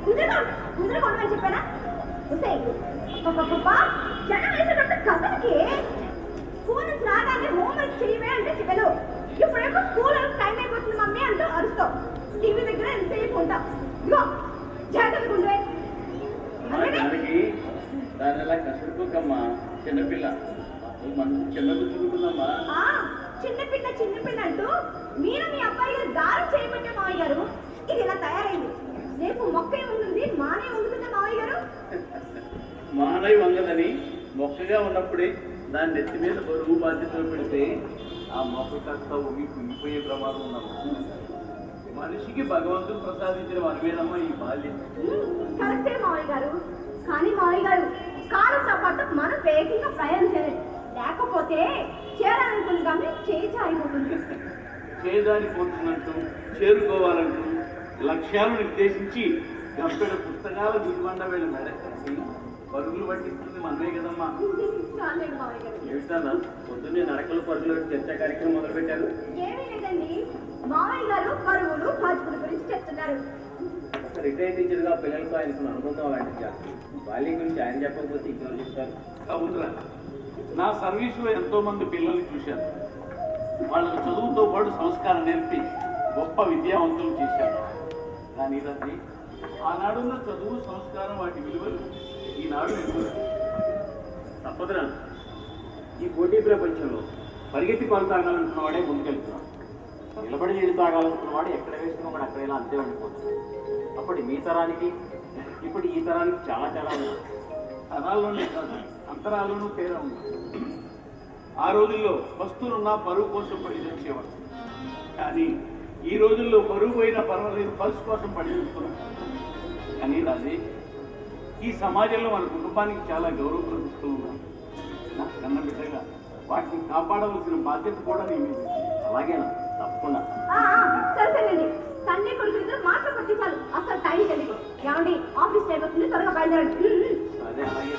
కుదరకొండమని చెప్పానా? జనం వేసేటప్పుడు కథలకి స్కూల్ నుంచి రాగానే హోంవర్క్ చేయవే అంటే చెప్పాను. ఇప్పుడేమో స్కూల్ టైం అయిపోతుంది మమ్మీ అంటూ అరుస్తావు. టీవీ దగ్గర ఎంతసేపు ఉంటావు. ఇగో జాగ్రత్తగా ఉండే. దానిలా కసుడుకోకమ్మా, చిన్నపిల్ల చిన్నపిల్లమ్మా. చిన్నపిల్ల అంటూ మీరు మీ అబ్బాయి గారు దారం చేయమంటే మావయ్య గారు ఇది ఇలా తయారైంది. రేపు మొక్క ఉంటుంది మానే ఉంటుందా మావయ్య గారు? మానై వంగదని మొక్కగా ఉన్నప్పుడే దాని నెత్తి మీద బరువు బాధ్యతలు పెడితే ఆ మొక్క కాస్త ఉగి కుంగిపోయే ప్రమాదం ఉన్నప్పుడు మనిషికి భగవంతుడు ప్రసాదించిన వరమేనమ్మా ఈ బాల్యం. కరెక్టే మావయ్య గారు. కానీ మావయ్య గారు కాలంతో పాటు మనం వేగంగా ప్రయాణం చేయాలి. లేకపోతే చేరాలనుకుని గమని చేజారిపోతుంది. చేజారిపోతున్నట్టు చేరుకోవాలంటూ లక్ష్యాలను నిర్దేశించి గంపెడ పుస్తకాల గురిబండ వీళ్ళ మెడకేసి పరుగులు పట్టిస్తుంది మనమే కదమ్మా. ఏమిటన్నా పొద్దున్నే నడకలు పరుగులు చర్చా కార్యక్రమం మొదలు పెట్టారు? ఏమీ లేదండి, మావయ్య గారు పరుగులు కాచుకుల గురించి చెప్తున్నారు. రిటైర్ టీచర్ గా పిల్లలతో ఆయనకు అనుబంధం అలాంటి బాల్యం గురించి ఆయన చెప్పకపోతే ఇక్కడ చెప్తారు. అవునురా, నా సర్వీసులో ఎంతో మంది పిల్లల్ని చూశాను. వాళ్ళకు చదువుతో పాటు సంస్కారం నేర్పి గొప్ప విద్యావంతులు చేశారు. కానీ తండ్రి ఆనాడున్న చదువు సంస్కారం వాటి విలువలు ఈనాడు తప్పదురా. ఈ పోటీ ప్రపంచంలో పరిగెత్తి పాలు తాగాలనుకున్న వాడే ముందుకెళ్తున్నాడు. నిలబడి నీళ్ళు తాగాలనుకున్న వాడు ఎక్కడ వేసుకున్న వాడు అక్కడైనా అంతే ఉండిపోతుంది. అప్పటి మీ తరానికి ఇప్పుడు ఈ తరానికి చాలా చాలా ఉంది. తరాల్లోనే కాదు అంతరాల్లోనూ తేడా ఉంది. ఆ రోజుల్లో వస్తువులున్నా పరువు కోసం పడి తెచ్చేవాడు. కానీ ఈ రోజుల్లో పరువు పోయినా పర్వాలేదు పల్స్ కోసం పడి తెస్తున్నాం. కానీ రాజీ, ఈ సమాజంలో మన కుటుంబానికి చాలా గౌరవం లభిస్తూ ఉన్నాం. నాకు కన్న బిడ్డగా వాటిని కాపాడవలసిన బాధ్యత కూడా నీ మీద. అలాగేనా? తప్పకుండా. సరేనండి, తండ్రి కొడుకు మాటలు పట్టించాలి. అసలు టైం తెలియదు. ఏమండి ఆఫీస్ టైం అవుతుంది, త్వరగా బయలుదేరండి. అదే అలాగే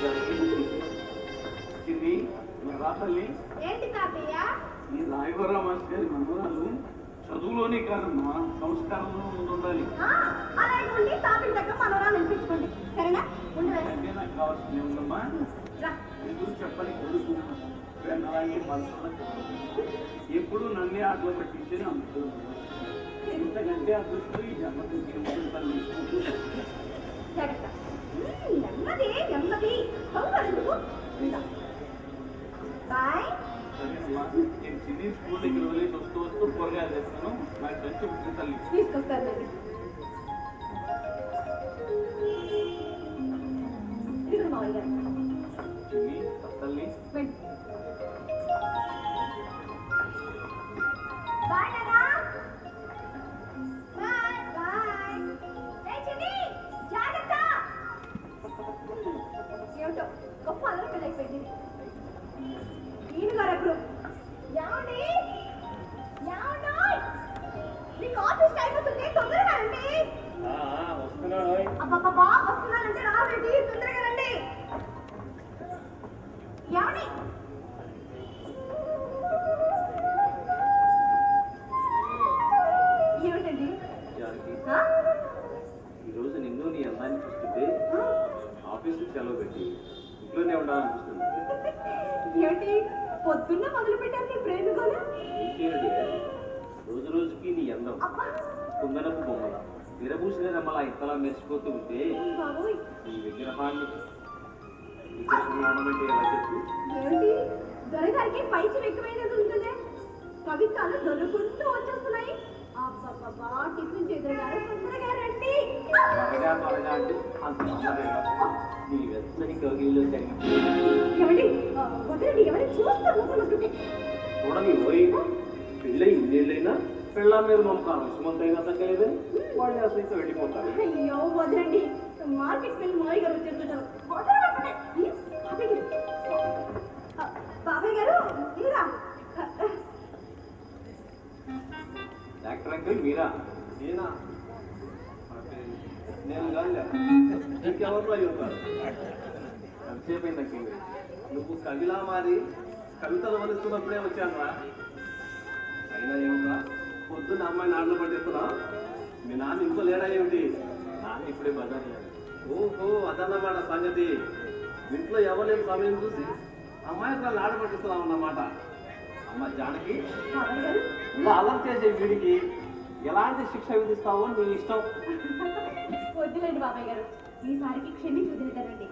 చిన్ని రాతల్ని. ఏంటి తాతయ్య? ఈ రాయవరావు మాస్టర్ గారి మనవరాలు చదువులోనే కాదమ్మా సంస్కారంలో ముందుండాలి. అలాగే తాతయ్య దగ్గర మనవరాలు అనిపించుకోండి, సరేనా? అంటే నాకు కావాల్సింది ఉందమ్మా, ఎదురు చెప్పని కొడుకు అలాగే మనసులో ఎప్పుడు నన్నే ఆటలో పట్టించేది అనుకుంటున్నాను. ఇంతకంటే ఆ దృష్టిలో ఈ జన్మకు నేను సినీ స్కూల్ దగ్గర వదిలేసి వస్తూ కూరగాయలు చేస్తాను. నాకు మంచి తల్లి తీసుకొస్తాను. తల్లి ఏమిటో గొప్ప అల్లరి పిల్ల అయిపోయింది. ఈయన గారు ఎప్పుడు ఏమండి మీకు ఆఫీస్ టైం అవుతుంది, తొందరగా రండి. అబ్బా వస్తున్నానంటే రావండి, తొందరగా రండి. ఏమండి ఏమిటండి? ఈరోజు నిన్ను నీ అందాన్ని చూస్తుంటే ఆఫీసు సెలవు పెట్టి ఇంట్లోనే ఉండాలనిపిస్తుంది. ఏంటి పొద్దున్న మొదలు పెట్టారు నీ ప్రేమ గోల? రోజు రోజుకి నీ అందం కుందనపు బొమ్మల విరబూసిన రమ్మలా ఇంతలా మెరిసిపోతూ ఉంటే ఈ విగ్రహాన్ని ఎలా చెప్పు? ఏంటి దొరగారికి పైచి ఎక్కువైనది ఉంటుంది. కవితలు దొరుకుంటూ వచ్చేస్తున్నాయి. అబ్బబ్బా టిఫిన్ చేద్దరు తొందరగా రండి. త్వరగా అంటే నీ వెచ్చని కవిలో ఏమండి వదలండి, ఎవరి చూస్తే ఊరుకుంటుంటే చూడని పోయి పెళ్ళై ఇన్నేళ్ళైనా పెళ్ళ మీద నమ్మకాలు సుమంతైనా తగ్గలేదని వాళ్ళు అసలు వెళ్ళిపోతారు. అయ్యో వదలండి, మార్కెట్ వెళ్ళి మావి గారు వచ్చేస్తుంటారు. బాబాయ్ గారు మీరా? డాక్టర్ అంకుల్ మీరా? నేనా? నేను కాదు, ఇంకెవరు అయి ఉంటారు. ఎంతసేపు అయింది అంకుల్? నువ్వు కవిలా మారి కవితలు వలుస్తున్నప్పుడే వచ్చాను రా. అయినా ఏమన్నా పొద్దున్న అమ్మాయి నాన్న పట్టిస్తున్నా. మీ నాన్న ఇంకో లేడా ఏమిటి? నాన్న ఇప్పుడే బజార్ ఓహో అదన్నమాట సంగతి. ఇంట్లో ఎవరైనా సమయం చూసి అమ్మాయిని ఆడపట్టిస్తున్నాం అన్నమాట. అమ్మ జానకి, బాబాయ్ గారు ఇలా అలర్ట్ చేసే వీడికి ఎలాంటి శిక్ష విధిస్తావో నీ ఇష్టం. వద్దులేండి బాబాయ్ గారు, ఈసారికి క్షమించి వదిలేతానండి.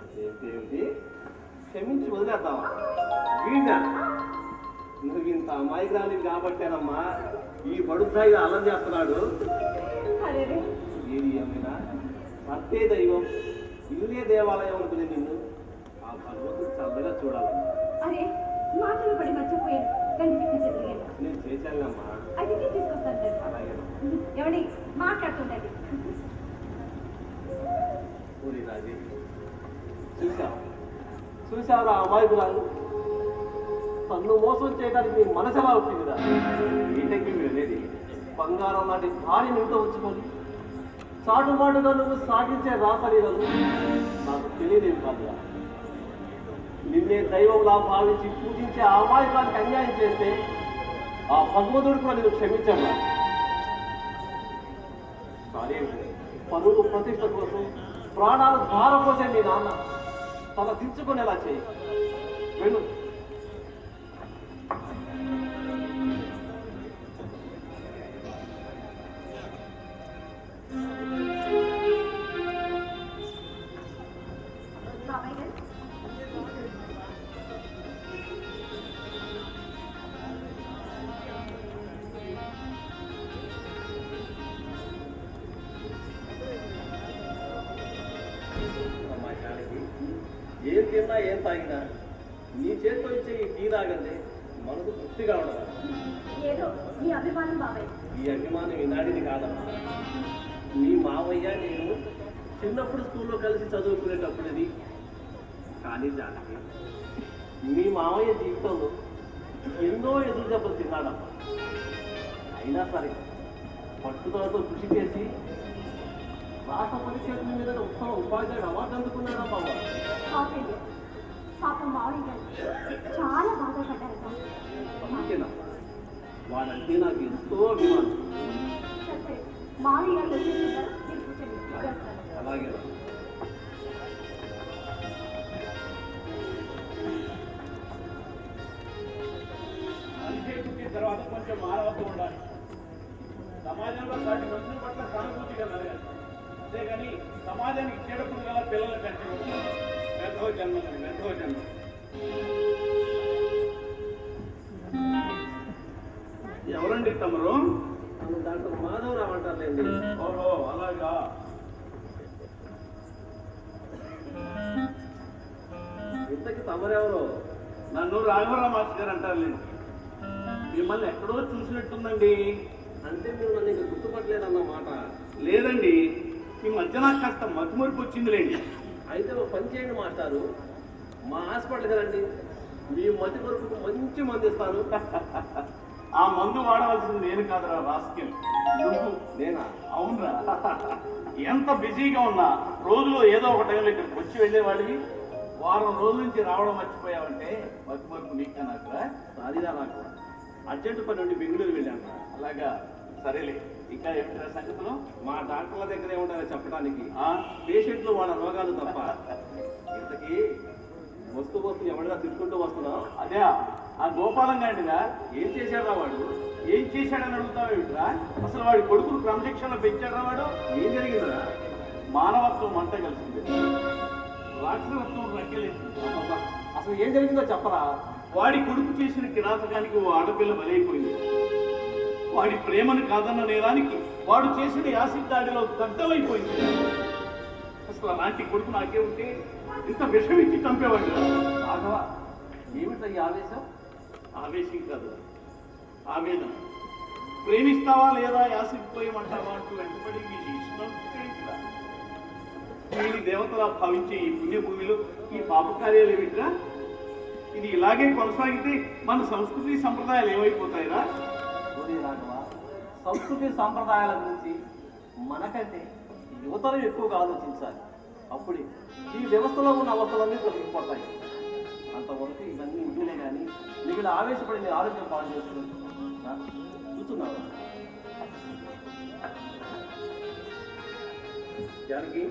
ఏమిటి క్షమించి వదిలేద్దావా? వీడా నువ్వు ఇంత అమాయకురాలి కాబట్టేనమ్మా ఈ బడుద్దాయిగా అల్లరి చేస్తున్నాడు. అరే ఏది ఏమైనా భర్తే దైవం, ఇల్లే దేవాలయం అనుకునే నిన్ను ఆ భగవంతుడు చల్లగా చూడాలమ్మా. అరే మాటలు పడి మర్చిపోయాను, కంటికి చదివాను. నేను చేశానమ్మా. అయితే నేను తీసుకొస్తాను. అలాగే ఎవడి మాట్లాడుతుండండి. ఊరి రాజీ చూసావురా అమాయకురాలు, తన్ను మోసం చేయడానికి నీ మనసు ఎలా వచ్చిందిరా? ఏంటంటే మీరు అనేది బంగారం లాంటి భార్యను ఇంట్లో ఉంచుకొని చాటుమాటుగా నువ్వు సాగించే రాసలీలలు నాకు తెలియదేవి కాదురా. నిన్నే దైవంలా భావించి పూజించే ఆ అమాయకురానికి అన్యాయం చేస్తే ఆ భగవంతుడు కూడా నేను క్షమించాను. కానీ పరువు ప్రతిష్ట కోసం ప్రాణాలు ధారపోసే మీ నాన్న తల దించుకునేలా చేయి. వెళ్ళు. బాబాయ్ గారు ఏం తిన్నా ఏం తాగినా నీ చేతితో ఇచ్చే ఈ టీ తాగండి మనకు తృప్తిగా ఉండదు. ఏదో మీ అభిమానం బాబాయ్. ఈ అభిమానం ఈనాడిది కాదమ్మా. మీ మావయ్య నేను చిన్నప్పుడు స్కూల్లో కలిసి చదువుకునేటప్పుడు ఇది. కానీ జానకి, మీ మావయ్య జీవితంలో ఎన్నో ఎదురు దెబ్బలు తిన్నాడమ్మా. అయినా సరే పట్టుదలతో కృషి చేసి రాష్ట్ర పరిషత్ మీద ఉత్తమ ఉపాధ్యాయుడు అవార్డు అందుకున్నాడమ్మా. పాపండి, పాపం మావయ్య గారు చాలా బాధపడ్డారు. అందుకేనమ్మా వాడంటే నాకు ఎంతో అభిమానం. సరే సరే, మావయ్య గారు వచ్చేసింటారు, మీరు కూర్చోండి. వస్తాను. అలాగే మనిషి పుట్టిన తర్వాత కొంచెం మానవత్వం ఉండాలి. సమాజంలో సాటి మనుషుల పట్ల సానుభూతిగా మెరగాలి. అంతేగాని సమాజానికి చెడపుడు గల పిల్లలు పెంచడం మెథో జన్మ. ఎవరండి తమరు? డాక్టర్ మాధవరావు అంటారులేండి. ఓహో అలాగా. ఇంతకి తమరెవరో? నన్ను రాఘవరావు మాస్టర్ గారు అంటారులేండి. మిమ్మల్ని ఎక్కడో చూసినట్టుందండి. అంటే మీరు నన్ను ఇంకా గుర్తుపట్టలేదన్నమాట. లేదండి, ఈ మధ్య నాకు కాస్త మతిమరుపు వచ్చిందిలేండి. అయితే ఒక పని చేయండి మాస్టారు, మా హాస్పిటల్కి రండి, మీ మతి కొరకు మంచి మంది ఇస్తాను. ఆ మందు వాడవలసింది నేను కాదురా రాస్కెల్, నువ్వు. నేనా? అవునరా. ఎంత బిజీగా ఉన్నా రోజులో ఏదో ఒక టైంలో ఇక్కడికి వచ్చి వెళ్ళేవాడివి. వారం రోజుల నుంచి రావడం మర్చిపోయావంటే మతిమరుపు నీకే నాకురా. సారీరా, నాకు అర్జెంటు పని నుండి బెంగళూరు వెళ్ళాను. అలాగా, సరేలే. ఇంకా ఏమిటా సంగతులు? మా డాక్టర్ల దగ్గరే ఉంటారో చెప్పడానికి, ఆ? పేషెంట్లు వాళ్ళ రోగాలు తప్ప. ఇంతకీ వస్తూ ఎవరిగా తిరుగుకుంటూ వస్తున్నావు? అదే ఆ గోపాలం గాడిగా ఏం చేశాడా వాడు? ఏం చేశాడని అడుగుతావేమిట్రా? అసలు వాడి కొడుకును క్రమశిక్షణ పెంచాడా వాడు? ఏం జరిగిందా? మానవత్వం మంట కలిసింది, రాక్షసత్వం రక్కెలేసింది. అబ్బబ్బా, అసలు ఏం జరిగిందో చెప్పరా? వాడి కొడుకు చేసిన కిరాతకానికి ఓ ఆడపిల్ల బలైపోయింది. వాడి ప్రేమను కాదన్న నేరానికి వాడు చేసిన యాసిడ్ దాడిలో దగ్ధమైపోయింది. అసలు అలాంటి కొడుకు నాకే ఉంటే ఇంత విషం ఇచ్చి చంపేవాడు. రాఘవ, ఏమిటో ఈ ఆవేశం? ఆవేశం కాదు, ఆవేదన. ప్రేమిస్తావా లేదా యాసిడ్ పోయమంటావా అంటూ వెంటబడి మీ ఇష్టం వీడి దేవతలా భావించే ఈ పుణ్యభూమిలో ఈ పాపకార్యాలు ఏమిట్రా? ఇది ఇలాగే కొనసాగితే మన సంస్కృతి సంప్రదాయాలు ఏమైపోతాయిరా? రాఘవ, సంస్కృతి సాంప్రదాయాల గురించి మనకంటే యువతరం ఎక్కువగా ఆలోచించాలి. అప్పుడే ఈ వ్యవస్థలో ఉన్న అవస్థలన్నీ తొలగిపోతాయి. అంతవరకు ఇవన్నీ ఇంటినే కానీ మిగిలిన ఆవేశపడి నీ ఆరోగ్యం పాలు చేస్తున్నాను. చూస్తున్నావా? జానకి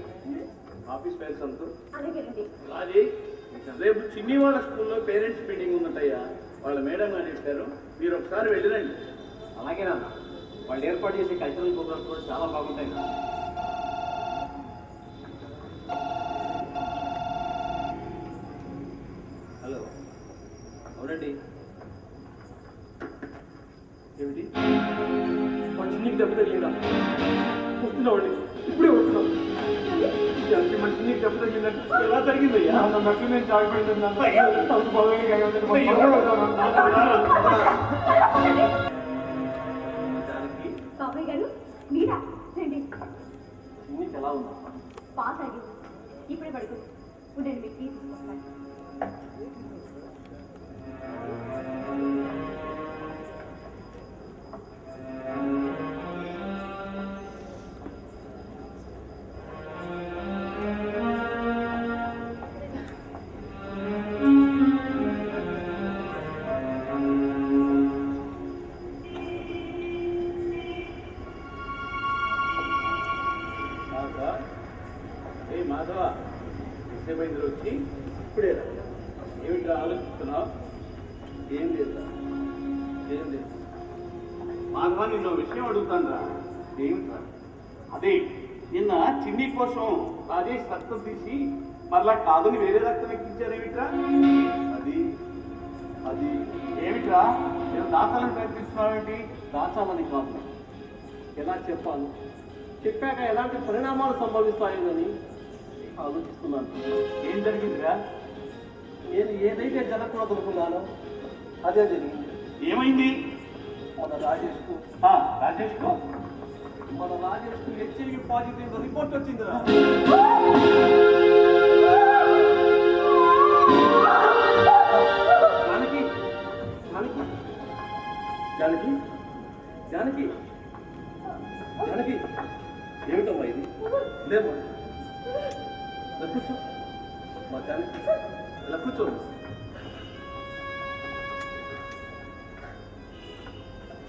ఆఫీస్ పేరు అంతా అలాగేనండి. రాజీ రేపు చిన్ని వాళ్ళ స్కూల్లో పేరెంట్స్ మీటింగ్ ఉందటయ్యా. వాళ్ళ మేడం గారు చెప్పారు, మీరు ఒకసారి వెళ్ళిరండి. అలాగే నాన్న, వాళ్ళు ఏర్పాటు చేసే కల్చరల్ ప్రోగ్రామ్స్ కూడా చాలా బాగుంటాయి కదా. హలో, అవునండి. ఏమిటి మా చిన్నికి దెబ్బ తగిలిందా? వస్తున్నామండి, ఇప్పుడే వస్తున్నాం. మన చిన్నికి దెబ్బ తగిలిందంటే ఎలా జరిగిందయ్యా? మెట్లు నేను చాగిపోయింది. బాబాయ్ గారు మీరా? రండి. చిన్నికి ఎలా ఉందా? పాస్ ఆగింది, ఇప్పుడే పడుకుంది. ఉండండి, మీకు టీ తీసుకొస్తాను. ఏ మాధవ, ఎంతసేపు వచ్చి ఇప్పుడే రా. ఏమిట్రా ఆలోచిస్తున్నావు? ఏం లేదు, ఏం లేదు. మాధవ, నిన్న విషయం అడుగుతాను రా. ఏమిట్రా? అదే నిన్న చిన్ని కోసం రాజేష్ రక్తం తీసి మరలా కాదని వేరే రక్తం ఎక్కించారు. ఏమిట్రా అది అది ఏమిట్రా? నేను దాచాలని ప్రయత్నిస్తున్నావేంటి? దాచాలని కాదు, ఎలా చెప్పాలి, చెప్పాక ఎలాంటి పరిణామాలు సంభవిస్తాయోనని ఆలోచిస్తున్నాను. ఏం జరిగిందిరా? నేను ఏదైతే జరగకూడదు అనుకున్నానో అదే జరిగింది. ఏమైంది? మన రాజేష్కు రాజేష్కు హెచ్ఐవి పాజిటివ్ రిపోర్ట్ వచ్చిందిరా. జానకి జానకి జానకి జానకి జానకి ఏమిటమ్మా ఇది? లేమ్మా, ఇలా కూర్చో. మా జానకి ఇలా కూర్చో.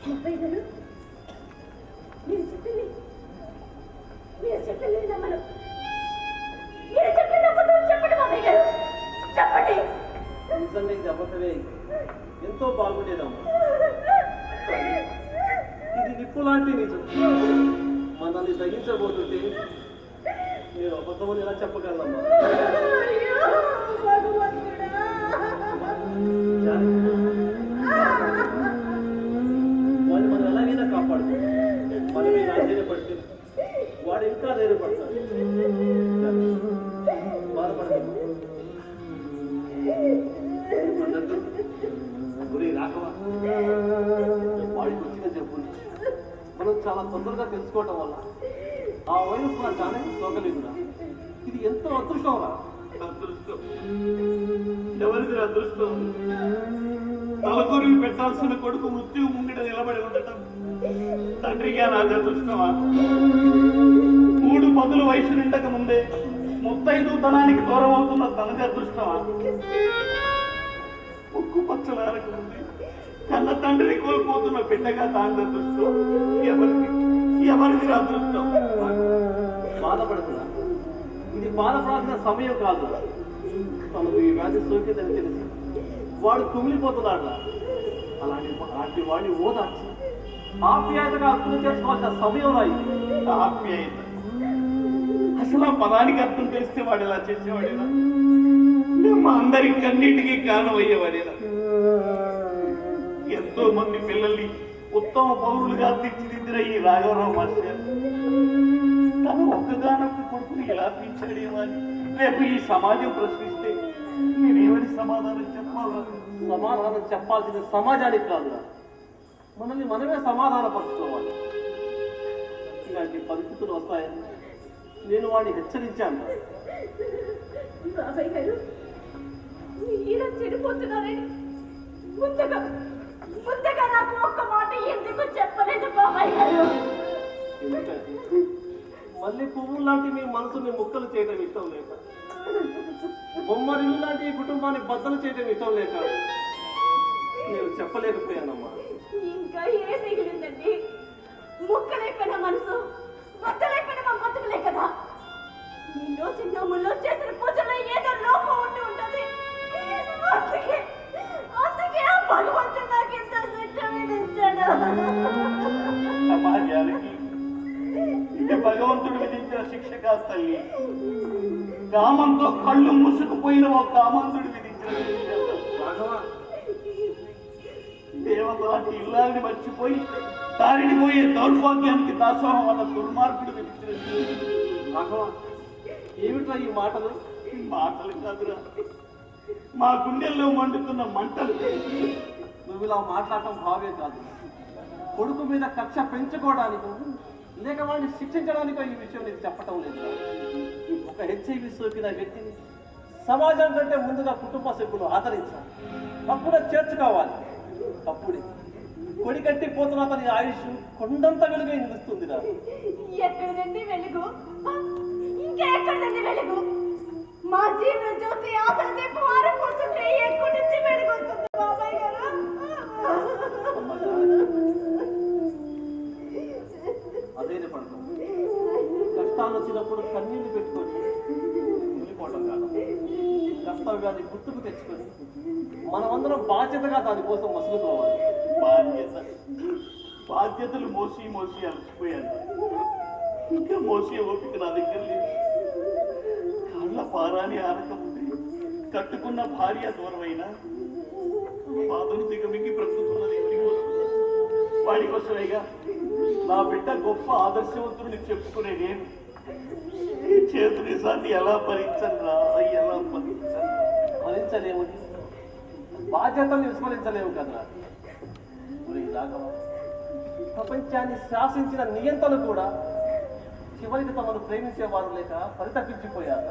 బాబాయ్ గారు మీరు చెప్పింది నమ్మను. మీరు చెప్పింది అబద్ధం. చెప్పండి బాబాయ్ గారు, చెప్పండి. నిజంగా ఇది అబద్ధమే, ఎంతో బాగుండేదమ్మా. ఇది నిప్పు లాంటి నిజం. మనల్ని తగ్గించబోతుంటే నేను అబద్ధమని ఎలా చెప్పగలనమ్మా? అయ్యో భగవంతుడా. వాడు మనం ఎలాగైనా కాపాడుతుంది. మనమే ధైర్యపడితే వాడు ఇంకా ధైర్యపడతాడు. బాధపడతాడు అన్నట్టు గురి రాకవా, వాడికి వచ్చిన జబ్బుని మనం చాలా తొందరగా తెలుసుకోవటం వల్ల ఆ వైరస్ మన జానకి సోకలేదురా. ఇది ఎంతో అదృష్టం రా. అదృష్టం ఎవరిది అదృష్టం? నలుగురికి పెట్టాల్సిన కొడుకు మృత్యు ముంగిట నిలబడి ఉండటం తండ్రిగా నాకు అదృష్టమా? 3 పదుల వయసు నిండక ముందే ముత్తైదుతనానికి దూరం అవుతున్న తనది అదృష్టమా? ఉక్కు పచ్చలారకు ముందే కన్న తండ్రిని కోల్పోతున్న బిడ్డగా తాను అదృష్టం. ఎవరిది అదృష్టం? బాధపడుతున్నా. ఇది బాధపడాల్సిన సమయం కాదు. తనకు ఈ వ్యాధి సోకిందని తెలిసి వాడు కుమిలిపోతున్నాడు. అలాంటి వాడిని ఓదార్చి ఆప్యాయతగా అర్థం చేసుకోవాల్సిన సమయం రాయి. ఆప్యాయత అసలు ఆ పదానికి అర్థం తెలిస్తే వాడు ఎలా చేసేవాడేనా? మా అందరి కన్నిటికీ కారణమయ్యేవాడేనా? ఎంతో మంది పిల్లల్ని ఉత్తమ పౌరులుగా తీర్చిదిద్దిన ఈ రాఘవరావు మాస్టర్ తను ఒక్కగానొక్క కొడుకుని ఎలా తీర్చాడేమని రేపు ఈ సమాజం ప్రశ్నిస్తే నేనేమని సమాధానం చెప్పాలా? సమాధానం చెప్పాల్సిన సమాజానికి కాదురా, మనల్ని మనమే సమాధానపరచుకోవాలి. ఇలాంటి పరిస్థితులు వస్తాయని నేను వాడిని హెచ్చరించాను. బాబాయ్ గారు మీరా చెడిపోతున్నారని ముందుగా నాకు ఒక్క మాట ఎందుకు చెప్పలేదు బాబాయ్ గారు? ఎందుకంటే మళ్ళీ పువ్వులు లాంటి మీ మనసుని ముక్కలు చేయడం ఇష్టం లేక, బొమ్మరిల్లు లాంటి ఈ కుటుంబాన్ని బద్దలు చేయడం ఇష్టం లేక నేను చెప్పలేకపోయానమ్మా. ఇంకా ఏ మిగిలిందండి? ముక్కలైపోయిన మనసు, బద్దలైపోయిన మా బతుకులే కదా. ఇది భగవంతుడు విధించిన శిక్ష కాదు తల్లి. కామంతో కళ్ళు మూసుకుపోయిన ఒక కామంతుడు విధించిన శిక్ష. దేవత లాంటి ఇల్లాలని మర్చిపోయి దారిని పోయే దౌర్భాగ్యానికి దాసోహం అన్న దుర్మార్గుడు విధించిన శిక్ష. రాఘవ, ఏమిట్రా ఈ మాటలు? మాటలు కాదురా, మా గుండెల్లో మండుతున్న మంటలు. నువ్వు ఇలా మాట్లాడటం భావే కాదు. కొడుకు మీద కక్ష పెంచుకోవడానికో లేక వాడిని శిక్షించడానికో ఈ విషయం నీకు చెప్పటం లేదు. ఒక హెచ్ఐవి సోకిన వ్యక్తిని సమాజం కంటే ముందుగా కుటుంబ సభ్యులు ఆదరించాలి, అప్పుడే చేర్చుకోవాలి. అప్పుడే కొడి కట్టి పోతున్న అతని ఆయుష్ కొండంత వెలుగై నిలుస్తుందిరా. ఎక్కడిదండి వెలుగు? ఇంకా ఎక్కడిదండి వెలుగు? మా జీవన జ్యోతి ఆశలు చెప్పు ఆరిపోతుంటే ఎక్కడి నుంచి వెలుగొస్తుంది బాబాయ్ గారు? అదే పడతాం. కష్టాలు వచ్చినప్పుడు కన్నీళ్లు పెట్టుకొని వెళ్ళిపోవటం కాదు, కర్తవ్యాన్ని గుర్తుకు తెచ్చుకొని మనమందరం బాధ్యతగా దానికోసం మసులుకోవాలి. బాధ్యతలు మోసి మోసి అలసిపోయాను. ఇంకా మోసే ఓపిక నా దగ్గర లేదు. కాళ్ళ పారాని ఆనకపోతే కట్టుకున్న భార్య దూరమైనా బాధను దిగమింగి బ్రతుకుతున్నది ఎవరి కోసం? వాడి కోసమేగా. నా బిడ్డ గొప్ప ఆదర్శవంతుడిని చెప్పుకునే నేను ఈ చేతు నిజాన్ని ఎలా భరించనురా? ఎలా భరించలేము, బాధ్యతను విస్మరించలేవు కదరా. రాఘవ, ప్రపంచాన్ని శాసించిన నియంతలు కూడా చివరికి తమను ప్రేమించేవారు లేక పరితపించిపోయాక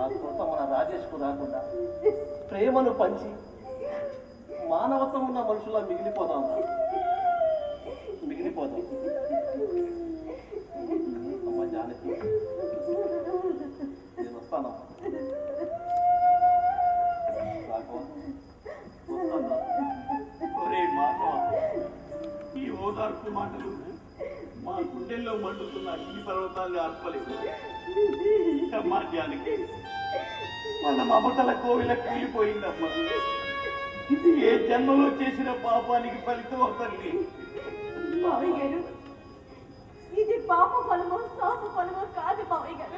ఆ కొత్త మన రాజేష్కు రాకుండా ప్రేమను పంచి మానవత్వం ఉన్న మనుషులా మిగిలిపోదాం. అమ్మ జానకి, నేను వస్తానమ్మా. రాఘవ, వస్తాను. ఒరే మాధవ, ఈ ఓదార్పు మాటలు మా గుండెల్లో మండుతున్న అగ్ని పర్వతాన్ని ఆర్పలేదు. సమాజానికి మన మమతల కోవిల కూలిపోయిందమ్మా. ఇది ఏ జన్మలో చేసిన పాపానికి ఫలితం తల్లి. బావయ్య గారు, ఇది పాప ఫలమో శాప ఫలమో కాదు బావయ్య గారు.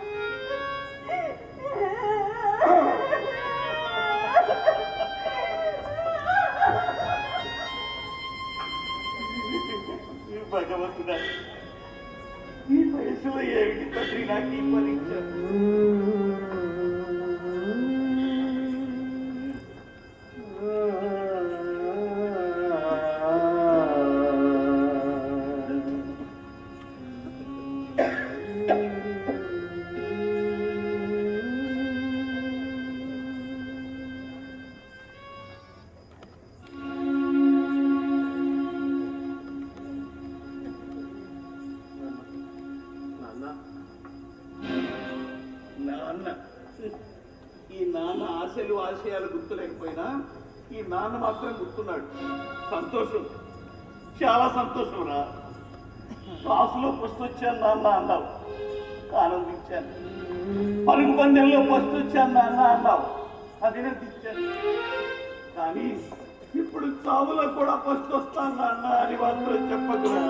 భగవంతుడా, ఈ వయసులో ఏమిటి తండ్రి నాకు ఈ పరీక్ష? ఈ నాన్న ఆశలు ఆశయాలు గుర్తులేకపోయినా ఈ నాన్న మాత్రం గుర్తున్నాడు. సంతోషం, చాలా సంతోషం రా. క్లాసులో ఫస్ట్ వచ్చాను నాన్న అన్నావు, ఆనందించాను. పరుగు పందెంలో ఫస్ట్ వచ్చాను నాన్న అన్నావు, అభినందించాను. కానీ ఇప్పుడు చావులో కూడా ఫస్ట్ వస్తాను నాన్న అని మాత్రం చెప్పకురా.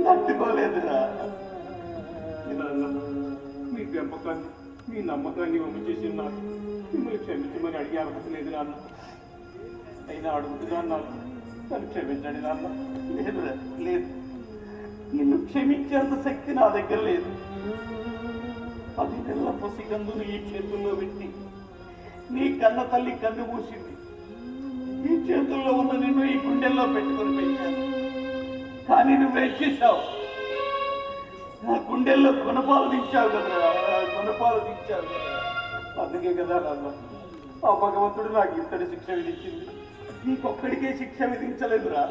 తట్టుకోలేదురా. మీ పెంపకాన్ని, మీ నమ్మకాన్ని వమ్ము చేసి నాకు మిమ్మల్ని క్షమించమని అడిగే అర్హత లేదు నాన్న. అయినా అడుగుతున్నాను నాన్న, నన్ను క్షమించండి నాన్న. లేదురా, లేదు. నిన్ను క్షమించేంత శక్తి నా దగ్గర లేదు. 10 నెలల పసిగందును ఈ చేతుల్లో పెట్టి నీ కన్న తల్లి కన్ను మూసింది. ఈ చేతుల్లో ఉన్న నిన్ను ఈ గుండెల్లో పెట్టుకొని పెంచాను. కానీ నువ్వేం చేశావు? నా గుండెల్లో గుణపాలు దించావు కదరా, గుణపాలు దించావు కదా. అందుకే కదా నాన్న ఆ భగవంతుడు నాకు ఇంతటి శిక్ష విధించింది. నీకొక్కడికే శిక్ష విధించలేదురా.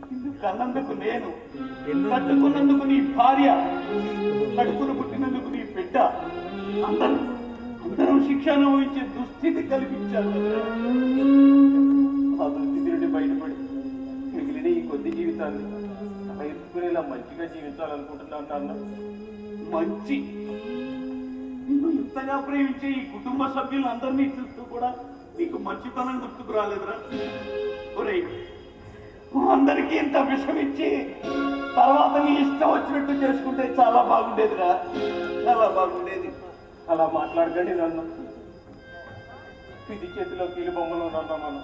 నిన్ను కన్నందుకు నేను, కట్టుకున్నందుకు నీ భార్య, కడుపును పుట్టినందుకు నీ బిడ్డ, అందరూ శిక్ష అనుభవించే దుస్థితి కల్పించారు కదరా. ఆ దుస్థితి నుండి బయటపడి మిగిలిన ఈ కొద్ది జీవితాన్ని ఎత్తుకునేలా మంచిగా జీవించాలనుకుంటున్నాను నాన్న. మంచి, నిన్ను ఇంతగా ప్రేమించే ఈ కుటుంబ సభ్యులందరినీ చూస్తూ కూడా నీకు మంచితనం గుర్తుకు రాలేదురా. ఒరేయ్, అందరికీ ఇంత విషం ఇచ్చి తర్వాత నీ ఇష్టం వచ్చినట్టు చేసుకుంటే చాలా బాగుండేదిరా, చాలా బాగుండేది. అలా మాట్లాడకండి నాన్న. ఇది చేతిలో కీలు బొమ్మలు నాన్న. మనం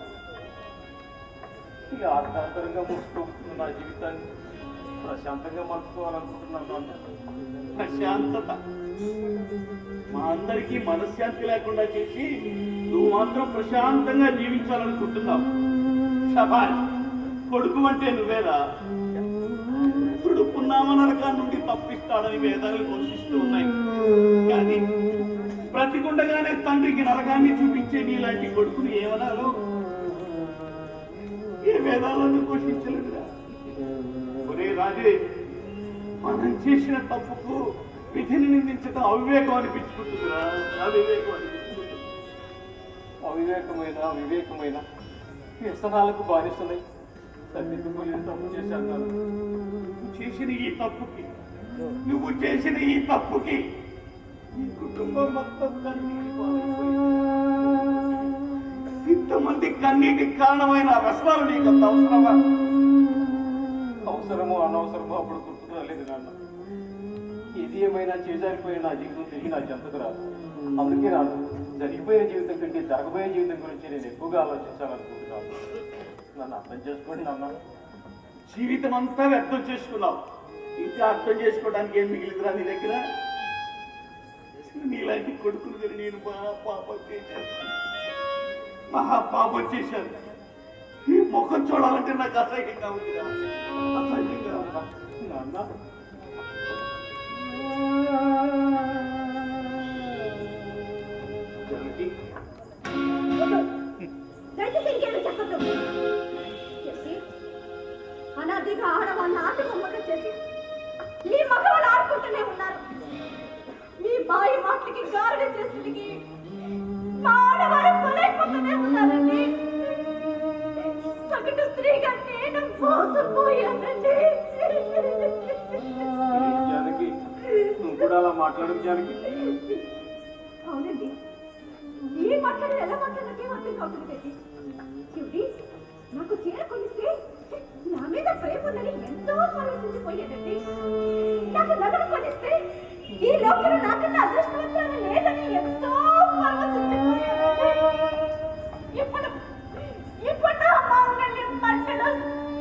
ఇక ఆర్థాంతరంగా మూసుకోబోతున్న నా జీవితాన్ని ప్రశాంతంగా మలుచుకోవాలనుకుంటున్నాను నాన్న. ప్రశాంతత మా అందరికీ మనశ్శాంతి లేకుండా చేసి నువ్వు మాత్రం ప్రశాంతంగా జీవించాలనుకుంటున్నావు. శభాష్, కొడుకు అంటే నువ్వేరా. ఇప్పుడు పున్నామ నరకాన్ని నుండి తప్పిస్తాడని వేదాలు ఘోషిస్తూ ఉన్నాయి. కానీ బ్రతికుండగానే తండ్రికి నరకాన్ని చూపించే నీలాంటి కొడుకుని ఏమనాలో ఏ వేదాలను ఘోషించలేదురా. ఒరే రాజే, మనం చేసిన తప్పుకు విధిని నిందించడం అవివేకం అనిపించుకుంటుందిరా, అవివేకం అనిపించుకుంటుంది. అవివేకమైన వివేకమైన వ్యసనాలకు బానిస్తున్నాయి. తల్లిదండ్రులు తప్పు చేశాను. నువ్వు చేసిన ఈ తప్పుకి ఈ కుటుంబం మొత్తం కన్నీటి పాలైపోయింది. ఇంతమంది కన్నీటికి కారణమైన వ్యసనాలు నీకు అంత అవసరమా? అవసరమో అనవసరమో అప్పుడు గుర్తు రాలేదు నాన్న. ఏది ఏమైనా చేజారిపోయిన నా జీవితం తిరిగి నా చెంతకు రాదు. అందుకే రాదు. జరిగిపోయిన జీవితం కంటే జరగబోయే జీవితం గురించి నేను ఎక్కువగా ఆలోచించాలనుకుంటున్నాను. నన్ను అర్థం చేసుకోండి నాన్న. జీవితం అంతా వ్యర్థం చేసుకున్నావు. ఇంకా అర్థం చేసుకోవడానికి ఏం మిగిలిందిరా నీ దగ్గర? నీలాంటి కొడుకులు గారు నేను మహాపాపం చేశాను. ఈ ముఖం చూడాలంటే నాకు అసహ్యంగా ఉందిరా, అసహ్యంగా ఉందా నాన్న. అనాదిగా ఆడవాళ్ళ ఆటి బొమ్మగా చేసి మీ మగవాళ్ళు ఆడుకుంటూనే ఉన్నారు. మీ బాయి మాటలకి గారడి చేసేందుకు మా ఆడవాళ్ళు కొలైపోతూనే ఉన్నారండి. సగటు స్త్రీగా నేను మోసపోయానండి. జానకి, నువ్వు కూడా అలా మాట్లాడు జానకి. అవునండి, ఈ మాట్లాడి ఎలా మాట్లాడకే అర్థం కావుతుంది. చూడి, నాకు చీర కొనిస్తే నా మీద ప్రేమ ఉందని ఎంతో ఆలోచించిపోయానండి. నాకు నగలు కొనిస్తే ఈ లోకంలో నాకన్నా అదృష్టవంతులు లేదని ఎంతో పరవశించిపోయానండి. ఇప్పుడు నా మాంగళ్యం మంటలో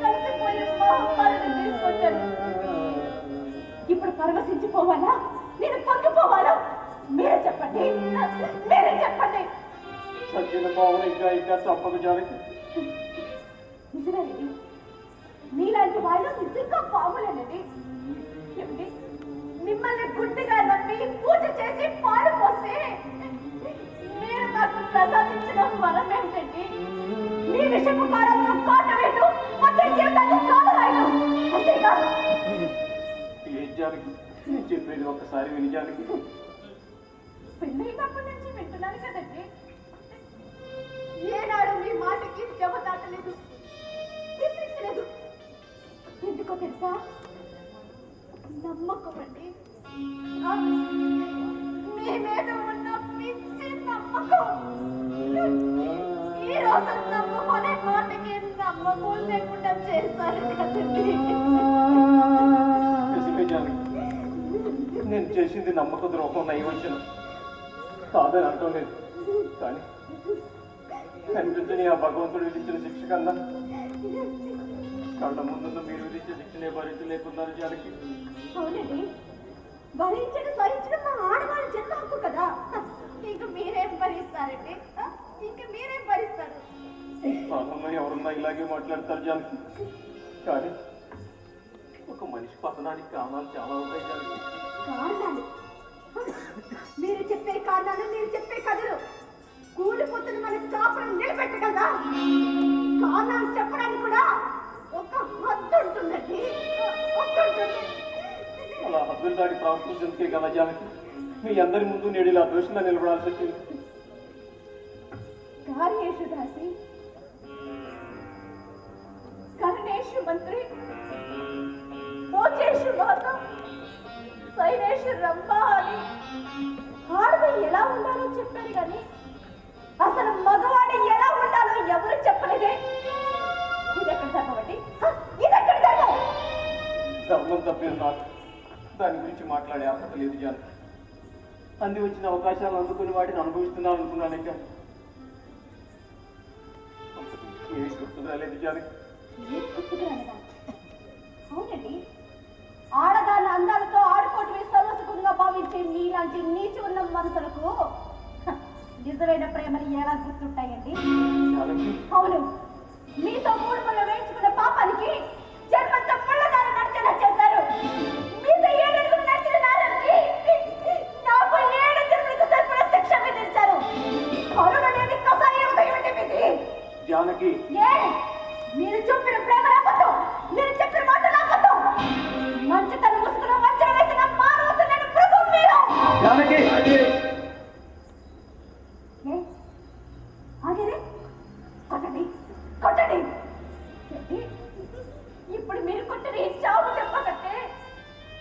కలిసిపోయి మహమ్మారిని తీసుకొచ్చాను. ఇప్పుడు పరవశించిపోవాలా, నేను పొంగిపోవాలా? మీరే చెప్పండి, మీరే చెప్పండి. సజ్జన భావన ఇంకా తప్పదు జానకి. నిజమేనండి, మీలాంటి వాళ్ళు నిజంగా పాములేనండి. మిమ్మల్ని గుడ్డిగా నమ్మి పూజ చేసి పాలు పోస్తే మీరు నాకు ప్రసాదించిన వరం ఏమిటండి? మీ విషపు కాలంలో కాట వేయడం, వచ్చే జీవితాన్ని కాలరాయడం, అంతేగా? ఏ జానకి, నేను చెప్పేది ఒక్కసారి విని జానకి. పెళ్ళైనప్పటి నుంచి వింటున్నాను కదండి. ఏనాడు మీ మాటకి జమ దాటలేదు, విసిరించలేదు. ఎందుకో తెలుసా? నమ్మకం అండి. మీ మీద ఉన్న పిచ్చి నమ్మకం. ఈ రోజు నమ్మకనే మాటకి నమ్మకం లేకుండా చేశారు కదండి. నేను చేసింది నమ్మక ద్రోహం నైవచ్చిన కాదని అంటం లేదు. కానీ కనిపించని ఆ భగవంతుడు విధించిన శిక్ష కన్నా కళ్ళ ముందున్న మీరు విధించే శిక్షనే భరించలేకున్నారు జానకి. అవునండి, భరించడం సహించడం మా ఆడవాళ్ళ జన్మ హక్కు కదా. ఇంక మీరేం భరిస్తారండి? ఇంక మీరేం భరిస్తారు? పాపంలో ఎవరున్నా ఇలాగే మాట్లాడతారు జానకి. కానీ ఒక మనిషి పతనానికి కారణాలు చాలా ఉంటాయి జానకి. కారణాలు? మీరు చెప్పే కారణాలు, మీరు చెప్పే కథలు కూలిపోతున్న మన కాపురం నిలబెట్టగలదా? కారణాలు చెప్పడానికి కూడా ఒక హద్దు ఉంటుందండి, హద్దు ఉంటుంది. అలా హద్దులు దాడి ప్రవర్తించేందుకే కదా జానకి మీ అందరి ముందు నేడు ఇలా దోషంగా నిలబడాల్సి వచ్చింది. కార్యేషు దాసి, కర్ణేషు మంత్రి, మోచేషు మాత, సైనేషు రంభ అని ఆడది ఎలా ఉండాలో చెప్పారు కానీ అసలు మగవాడు ఎలా ఉండాలో ఎవరు చెప్పలేదే. ఇది ఎక్కడ చదవండి? తప్పేది నాకు. దాని గురించి మాట్లాడే అర్హత లేదు జానకి. అంది వచ్చిన అవకాశాలు అందుకుని వాటిని అనుభవిస్తున్నాను అనుకున్నానే కానీ ఏమి గుర్తు రాలేదు జానకి. అవునండి, ఆడదాని అందాలతో ఆడుకోవటమే సర్వసుఖంగా భావించే మీలాంటి నీచి ఉన్న మనసులకు నిజమైన ప్రేమలు ఎలా గుర్తుంటాయండి? అవును, మీతో 3 ముళ్ళు వేయించుకున్న పాపానికి జన్మంతా ముళ్ళదారి నడిచేలా చేశారు. మీతో 7 అడుగులు నడిచిన నారానికి నాకు 7 జన్మలకు సరిపడా శిక్ష విధించారు. కరుణ లేని కసాయ ఉదయం మీది. జానకి, మీరు చూపిన ప్రేమ రాబోతం, మీరు చెప్పిన మాట రాబోతం. మంచితన ముసుగులో వచ్చే వేసిన మానవతలను ప్రభు మీరు. జానకి ఆగరే, కొట్టండి కొట్టండి. ఇప్పుడు మీరు కొట్టిన ఈ చావు దెబ్బ కంటే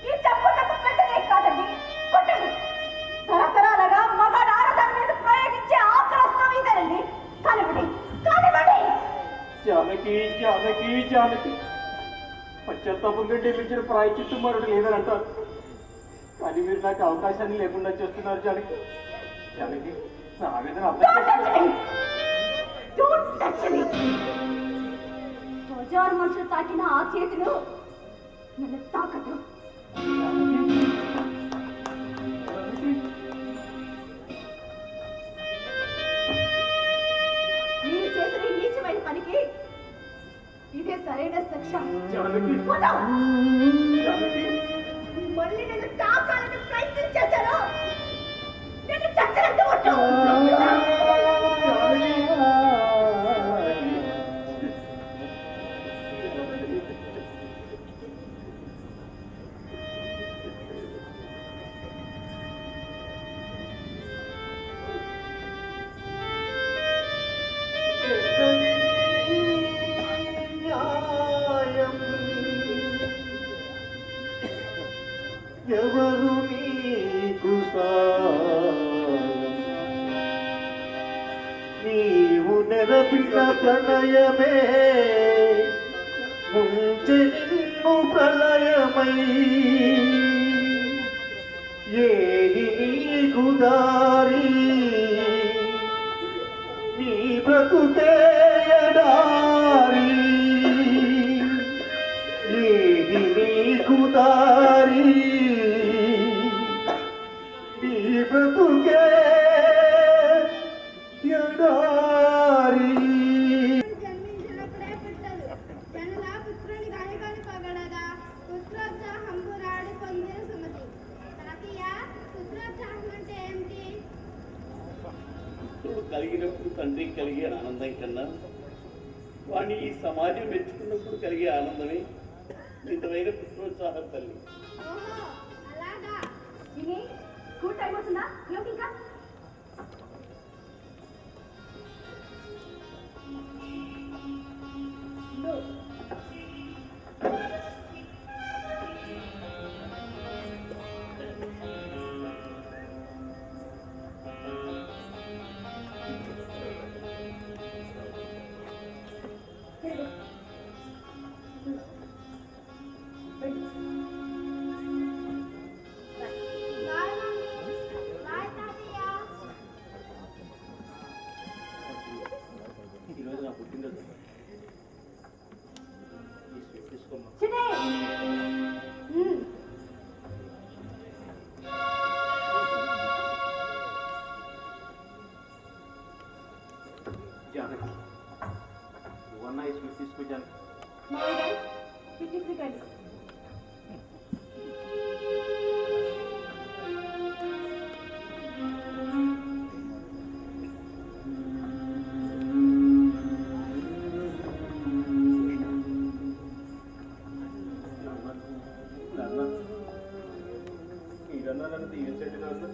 ఈ చెప్పు దెబ్బ పెట్టదే కాదండి. కొట్టండి. తరతరాలుగా మగాడు ఆడదాని మీద ప్రయోగించే ఆక్రస్తం ఇదేనండి. కానివ్వండి కానివ్వండి. జానకి జానకి జానకి పశ్చాత్తాపం కంటే మించిన ప్రాయచిత్తు మరొకటి లేదని అంటారు. కానీ మీరు నాకు అవకాశాన్ని లేకుండా చేస్తున్నారు జానకి. జానకి, నా ఆవేదన అర్థం చేసుకోండి. బజారు మనుషులు తాకిన ఆ చేతులు నన్ను తాకదు. మీరు చేసిన నీచమైన పనికి ఇదే సరైన శిక్ష. మళ్ళీ నేను తాకాలని ప్రయత్నం చేశాను. నేను చచ్చినట్టు ఉంటా. ఎవరు నీకు నీవు నెరపిన ప్రణయమే ముంచె నిన్ను ప్రళయమై ఏది నీకు దారి నీ బ్రతుకే ఎడారి ఏది నీకు దారి నీ బ్రతుకే ఎడారి. జన్మించినప్పుడే పుట్టదు జనుల పుత్రుని గాయగాని పగడదా పుత్రోత్సాహంబు రాడు పొందిన సుమతి. తాతయ్య, పుత్రోత్సాహం అంటే ఏమిటి? పుత్రుడు కలిగినప్పుడు తండ్రికి కలిగే ఆనందం కన్నా వాడిని ఈ సమాజం మెచ్చుకున్నప్పుడు కలిగే ఆనందమే నిజమైన పుత్రోత్సాహం తల్లి. ఓహో, అలాగా. స్కూల్ టైం అవుతుందా? ఏమిటి ఇంకా? Bye mummy. బాయ్ తాతయ్య. ఈరోజు నా పుట్టినరోజు. ఈ స్వీట్ తీసుకోమ్మా. చిన్ని. జానకి, నువ్వన్నా ఈ స్వీట్ తీసుకో జానకి. మావయ్య గారు, పిచ్చికండి. నాన్న, మీరన్నా నన్ను దీవించండి నాన్న.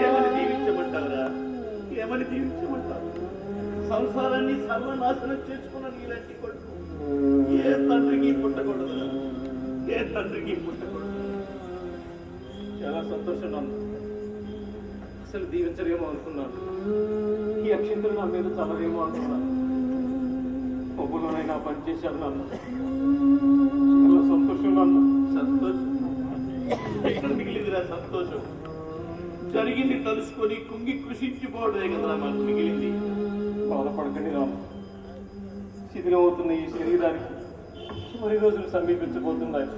ఏమని దీవించమంటావురా? ఏమని దీవించమంటావు? సంసారాన్ని సర్వనాశనం చేసుకున్న నీలాంటి కొడుకు ఏ తండ్రికి పుట్టకూడదు, ఏ తండ్రికి పుట్టకూడదు. చాలా సంతోషం నాన్న. అసలు దీవించరేమో అనుకున్నాను. ఈ అక్షంతలు నా మీద చల్లరేమో అనుకున్నాను. పబ్బులోనైనా నా పని చేశారు నాన్న. చాలా సంతోషం నాన్న. సంతోషం ఎక్కడ మిగిలిందిరా సంతోషం? జరిగింది తలుసుకొని కుంగి కృషించిపోవడమే కదరా మాకు మిగిలింది. బాధపడకండి రాము. శిథిలమవుతున్న ఈ శరీరానికి చివరి రోజులు సమీపించబోతున్నాయి.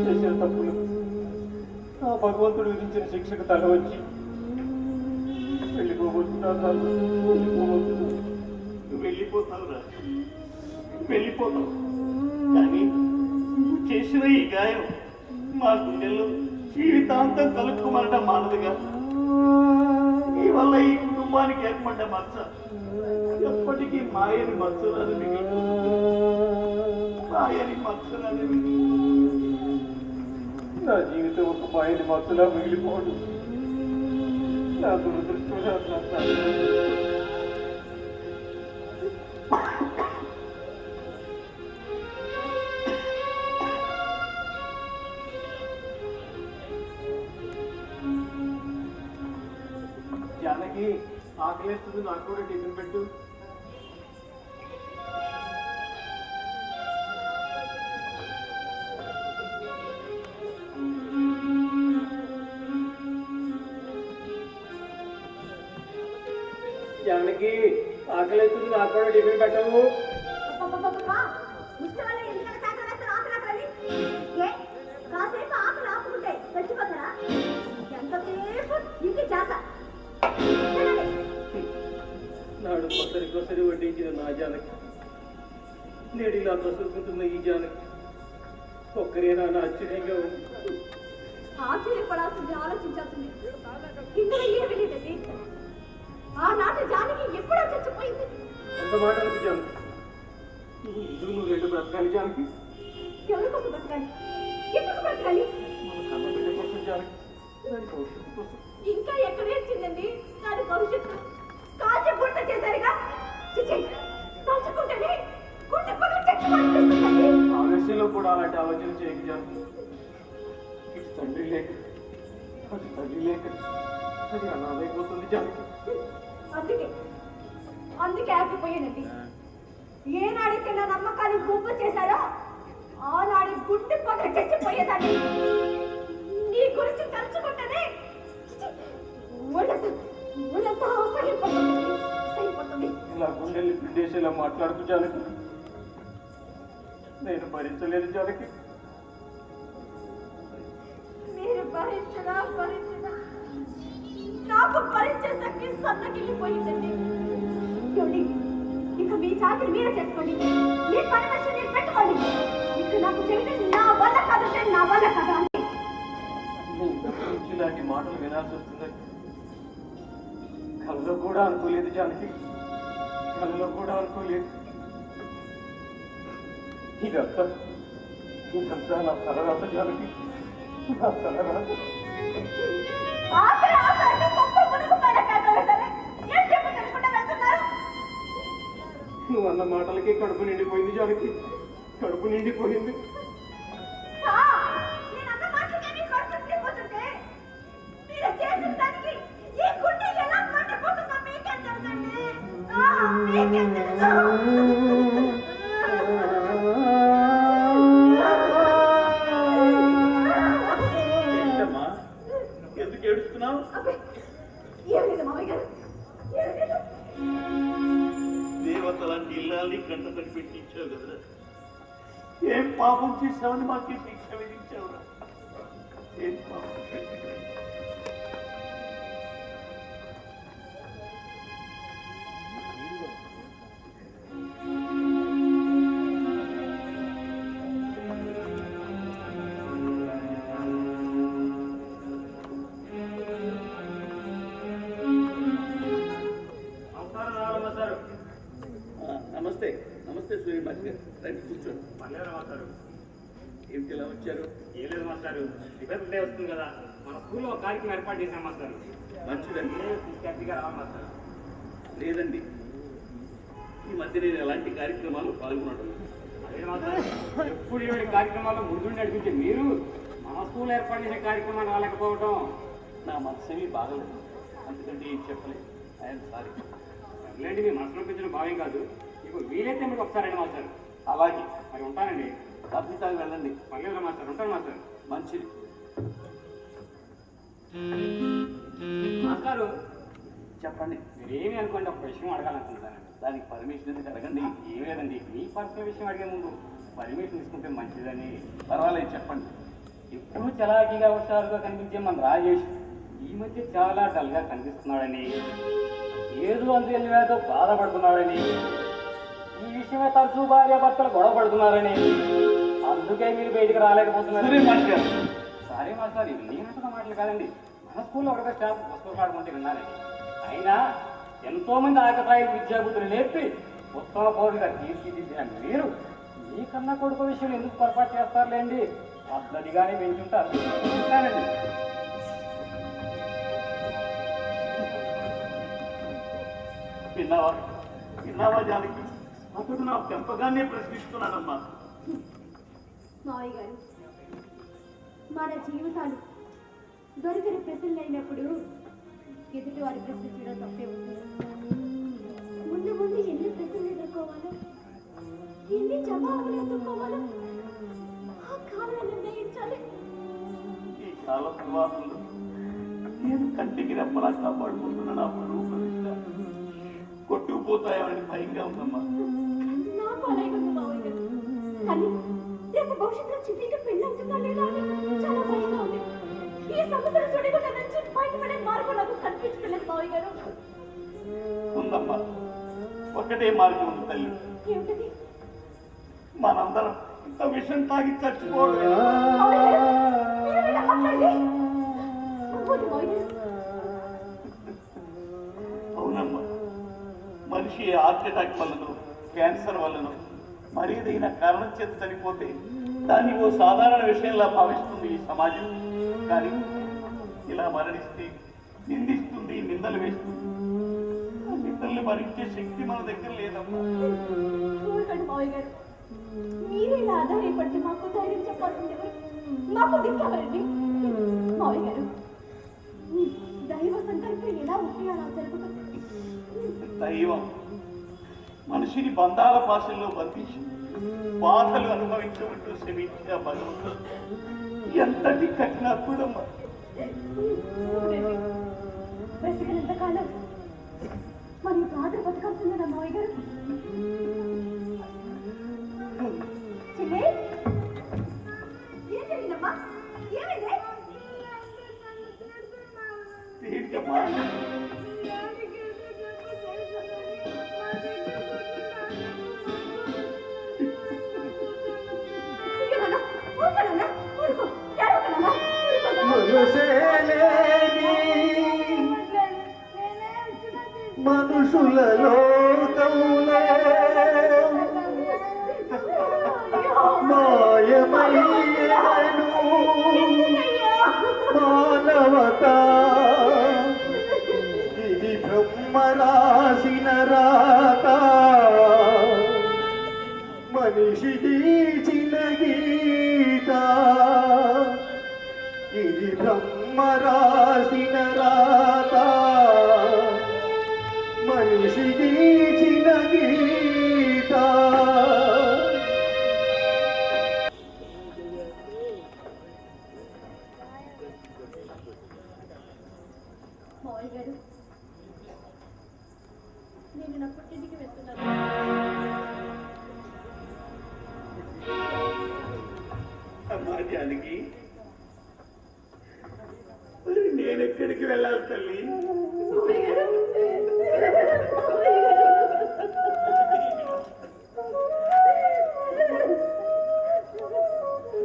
చేసిన తప్పులు ఆ భగవంతుడు విధించిన శిక్షకు తల వచ్చి వెళ్ళిపోబోతున్నాను. నువ్వు వెళ్ళిపోతావురా, వెళ్ళిపోతావు. కానీ నువ్వు చేసిన ఈ గాయం మా గుండెల్లో జీవితాంతం కలుపుకోమనడం మానదుగా. నీ వల్ల ఈ కుటుంబానికి ఏర్పడ్డ మచ్చ ఎప్పటికీ మాయని మచ్చలని మిగిలిపోతుంది. మాయని మచ్చలని నా జీవితం ఒక మాయని మచ్చలా మిగిలిపోవడం నా దురదృష్టం. జానకి ఆకలేస్తుంది, నాకు కూడా టిఫిన్ పెట్టు. జానకి ఆకలేస్తుంది, నాకు కూడా టిఫిన్ పెట్టవు. ముష్టి వల్ల ఎందుకంటే శాఖ వేస్తారు ఆకలి ఆకలి ఏ కాసేపు ఆకలి ఆపుకుంటే చచ్చిపోతారా? ఎంతసేపు ఇంటి చేస నాడు కొసరి వడ్డించిన నా జానకి, నేడు ఇలా కసురుకుంటున్న ఈ జానకి ఒక్కరేనా నా ఆశ్చర్యంగా ఉంది. ఆశ్చర్యపడాల్సింది, ఆలోచించాల్సింది ఇందులో ఏమి లేదండి. ఆనాటి జానకి ఎప్పుడో చచ్చిపోయింది. అంత మాటలకు జానకి, నువ్వు రెండు బ్రతకాలి జానకి. ఎవరి కోసం బ్రతకాలి? ఎందుకు బ్రతకాలి? మన కన్న బిడ్డ కోసం జానకి, దాని భవిష్యత్తు కోసం. ఇంకా ఎక్కడ వచ్చిందండి దాని భవిష్యత్తు? కాల్చి గుంట చేశారుగా. కాల్చుకుంటేనే గుండె పగలు చచ్చిపోయింది. ఆ విషయంలో కూడా అలాంటి ఆలోచన చేయక జానకి. ఇటు తండ్రి లేక, అటు తల్లి లేక అది అనాథైపోతుంది జానకి. అందుకే ఆగిపోయానండి. ఏనాడికైనా నమ్మకాన్ని గుంపు చేశారో ఆనాడి గుండె పగలు చచ్చిపోయేదాన్ని. నీ గురించి తలుచుకుంటేనే ఒళ్ళంతా అసహ్యపడుతుంది. ఇలా గుండెల్ని పిండేసేలా మాట్లాడుతూ జానకి, నేను భరించలేదు జానకి. మీరు భరించడా నాకు భరించే శక్తి సన్నగిల్లిపోయిందండి. ఇక మీ చాకరి మీరే చేసుకోండి, మీ పని మనిషి మీరు పెట్టుకోండి. ఇక నాకు చెబితే నా వల్ల కాదంటే నా వల్ల కదా అని. ఇలాంటి మాటలు వినాల్సి వస్తుందని కళ్ళలో కూడా అనుకోలేదు జానకి, కళ్ళలో కూడా అనుకోలేదు. ఇదంతా నా తలరాత జానకి, నా తలరాత. నువ్వు అన్న మాటలకి కడుపు నిండిపోయింది జానకి, కడుపు నిండిపోయింది. ఏంటమ్మా, ఎందుకు ఏడుస్తున్నావు? దేవతలాంటి ఇల్లాల్ని కంట తడి పెట్టించావు కదా. ఏం పాపం చేశావని మాకు శిక్ష విధించావురా? ఏం పాపం చేశావు? నమస్తే నమస్తే సూర్య మాస్టర్, రండి కూర్చోండి. పర్లేదు మాస్టారు. ఏమిటి ఇలా వచ్చారు? ఏం లేదు మాస్టారు, రిపబ్లిక్ డే వస్తుంది కదా, మన స్కూల్లో ఒక కార్యక్రమం ఏర్పాటు చేశాం మాస్టారు. మంచిదండి. హ్యాపీగా రావాలి మాస్టారు. లేదండి, ఈ మధ్య నేను ఎలాంటి కార్యక్రమాలు పాల్గొనడం లేదు. అదే మాస్టారు, ఎప్పుడు ఇలాంటి కార్యక్రమాల్లో ముందుండి నడిపించే మీరు మన స్కూల్ ఏర్పాటు చేసే కార్యక్రమాన్ని రాలేకపోవడం నా మనసేమీ బాగలేదు, అందుకంటే ఏం చెప్పలేదు. I'm sorry. లేండి, మీ మనసులో పెంచిన భావ్యం కాదు. ఇప్పుడు వీలైతే మీరు ఒకసారి మాస్టర్. అలాగే మరి ఉంటానండి. కాఫీ తాగి వెళ్ళండి. మళ్ళీ మాస్టర్ ఉంటాను మాస్టర్. మంచిది. మాస్టారు చెప్పండి. మీరేమి అనుకోండి, ఒక విషయం అడగాలనుకుంటున్నానండి. దానికి పర్మిషన్ ఎందుకు అడగండి. ఏం లేదండి, మీ పర్సనల్ విషయం అడిగే ముందు పర్మిషన్ తీసుకుంటే మంచిదని. పర్వాలేదు, చెప్పండి. ఎప్పుడు చలాకీగా హుషారుగా కనిపించే మన రాజేష్ ఈ మధ్య చాలా డల్గా కనిపిస్తున్నాడని, ఏదో అందులో బాధపడుతున్నాడని, ఈ విషయమే తరచూ భార్యాభర్తలు గొడవ పడుతున్నారని, అందుకే మీరు బయటికి రాలేకపోతున్నారు. సరే మాస్టర్, ఇవి నేనంటున్న మాటలు కాదండి. మన స్కూల్లో ఒకటే స్టాఫ్ పుస్తకాలు ఆడుకుంటే విన్నానండి. అయినా ఎంతో మంది ఆకతాయి విద్యాబుద్ధులు నేర్పి ఉత్తమ పౌరులుగా తీర్చిదిద్దిన మీరు మీ కన్నా కొడుకు విషయం ఎందుకు పొరపాటు చేస్తారులేండి, పద్ధతిగానే పెంచుంటారు. విన్నానండి. విన్నావా జానకి? అతడు నా పెంపకాన్నే ప్రశ్నిస్తున్నాడమ్మా. మావయ్య గారు, మన జీవితాలు దొరికిన ప్రశ్నలు అయినప్పుడు ఎదుటి వారి ప్రశ్నించడం తప్పే ఉంది. ముందు ముందు ఎన్ని ప్రశ్నలు ఎదుర్కోవాలో, ఎన్ని జవాబులు ఎదుర్కోవాలో ఆ కాలం నిర్ణయించాలి. ఈ కాల ప్రవాహంలో నేను కంటికి రెప్పలా కాపాడుకుంటున్న నా పరువు ప్రతిష్ట కొట్టుకుపోతాయని భయంగా ఉందమ్మా. నాకు అలాగే ఉంది మావయ్య గారు. కానీ రేపు భవిష్యత్తులో చిటికి పెళ్లి అవుతుందా లేదా అని చాలా భయంగా ఉంది. ఈ సమస్యల సుడిగుండ నుంచి బయటపడే మార్గం నాకు కనిపించలేదు మావయ్య గారు. ఉందమ్మా, ఒక్కటే మార్గం ఉంది తల్లి. ఏమిటది? మనందరం ఇంత విషం తాగి చచ్చిపోవడం. అవునమ్మా, మనిషి హార్ట్ అటాక్ వల్లనో క్యాన్సర్ వల్లనో మరేదైనా కారణం చేత చనిపోతే దాన్ని ఓ సాధారణ విషయంలా భావిస్తుంది ఈ సమాజం. కానీ ఇలా మరణిస్తే నిందిస్తుంది, నిందలు వేస్తుంది. ఆ నిందల్ని భరించే శక్తి మన దగ్గర లేదమ్మా. చూడండి మావయ్య గారు, మీరే ఇలా ఆధారపడితే మాకు ధైర్యం చెప్పాల్సింది ఎవరు? మాకు దిక్కవరండి. మావయ్య గారు, దైవ సంకల్పం ఎలా ఉంటే అలా జరుగుతుంది. దైవం మనిషిని బంధాల భాషల్లో బంధించి బాధలు అనుభవించమంటూ శ్రమించిన భగవంతుడు ఎంతటి కఠినాత్ముడమ్మా. బ్రతికినంత కాలం మరి బాధ బతకాల్సిందా మావయ్య గారు? చిన్నే, ఏం జరిగిందమ్మా? ఏమైంది? ఏంటమ్మా? మనుషుల లోకంలో మాయమయ్యను మానవత, ఇది బ్రహ్మ రాసిన రాత, మనిషి గీచిన గీత, ఇది బ్రహ్మ రాసిన రాత, మనిషి గీచిన గీత. మావయ్య గారు, నేను నా పుట్టింటికి వెళ్తున్నాను. అమ్మా జానకి, మరి నేనెక్కడికి వెళ్ళాలి తల్లి?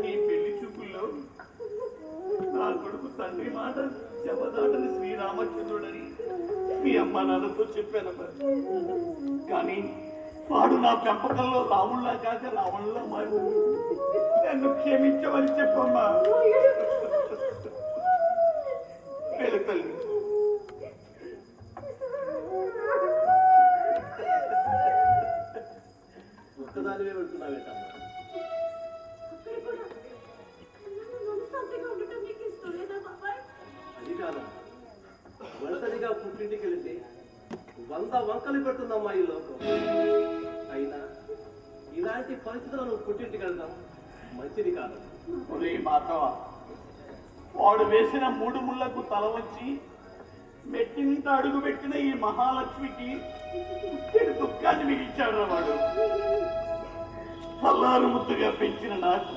ఈ పెళ్లి చూపుల్లో నా కొడుకు తండ్రి మాట జపదాటని శ్రీరామచంద్రుడని మీ అమ్మ నాన్నతో చెప్పానమ్మా. కానీ వాడు నా పెంపకంలో రాముళ్ళ కాక రావణ్లా మారి నన్ను క్షమించమని చెప్పమ్మా. వెళ్ళు తల్లి. ఒక్కదానివే వెళ్తున్నావేటమ్మా? అది కాదా, ఒంటరిగా పుట్టింటికి వెళితే 100 వంకలు పెడుతుందమ్మా ఈ లోకం. అయినా ఇలాంటి పరిస్థితుల్లో నువ్వు పుట్టింటికి వెళ్తాం మంచిది కాదు. ఒరే మాధవ, వాడు వేసిన 3 ముళ్లకు తల వచ్చి మెట్టింత అడుగు పెట్టిన ఈ మహాలక్ష్మికి దుఃఖాన్ని మిగిల్చాడు వాడు. అల్లారు ముద్దుగా పెంచిన నాకు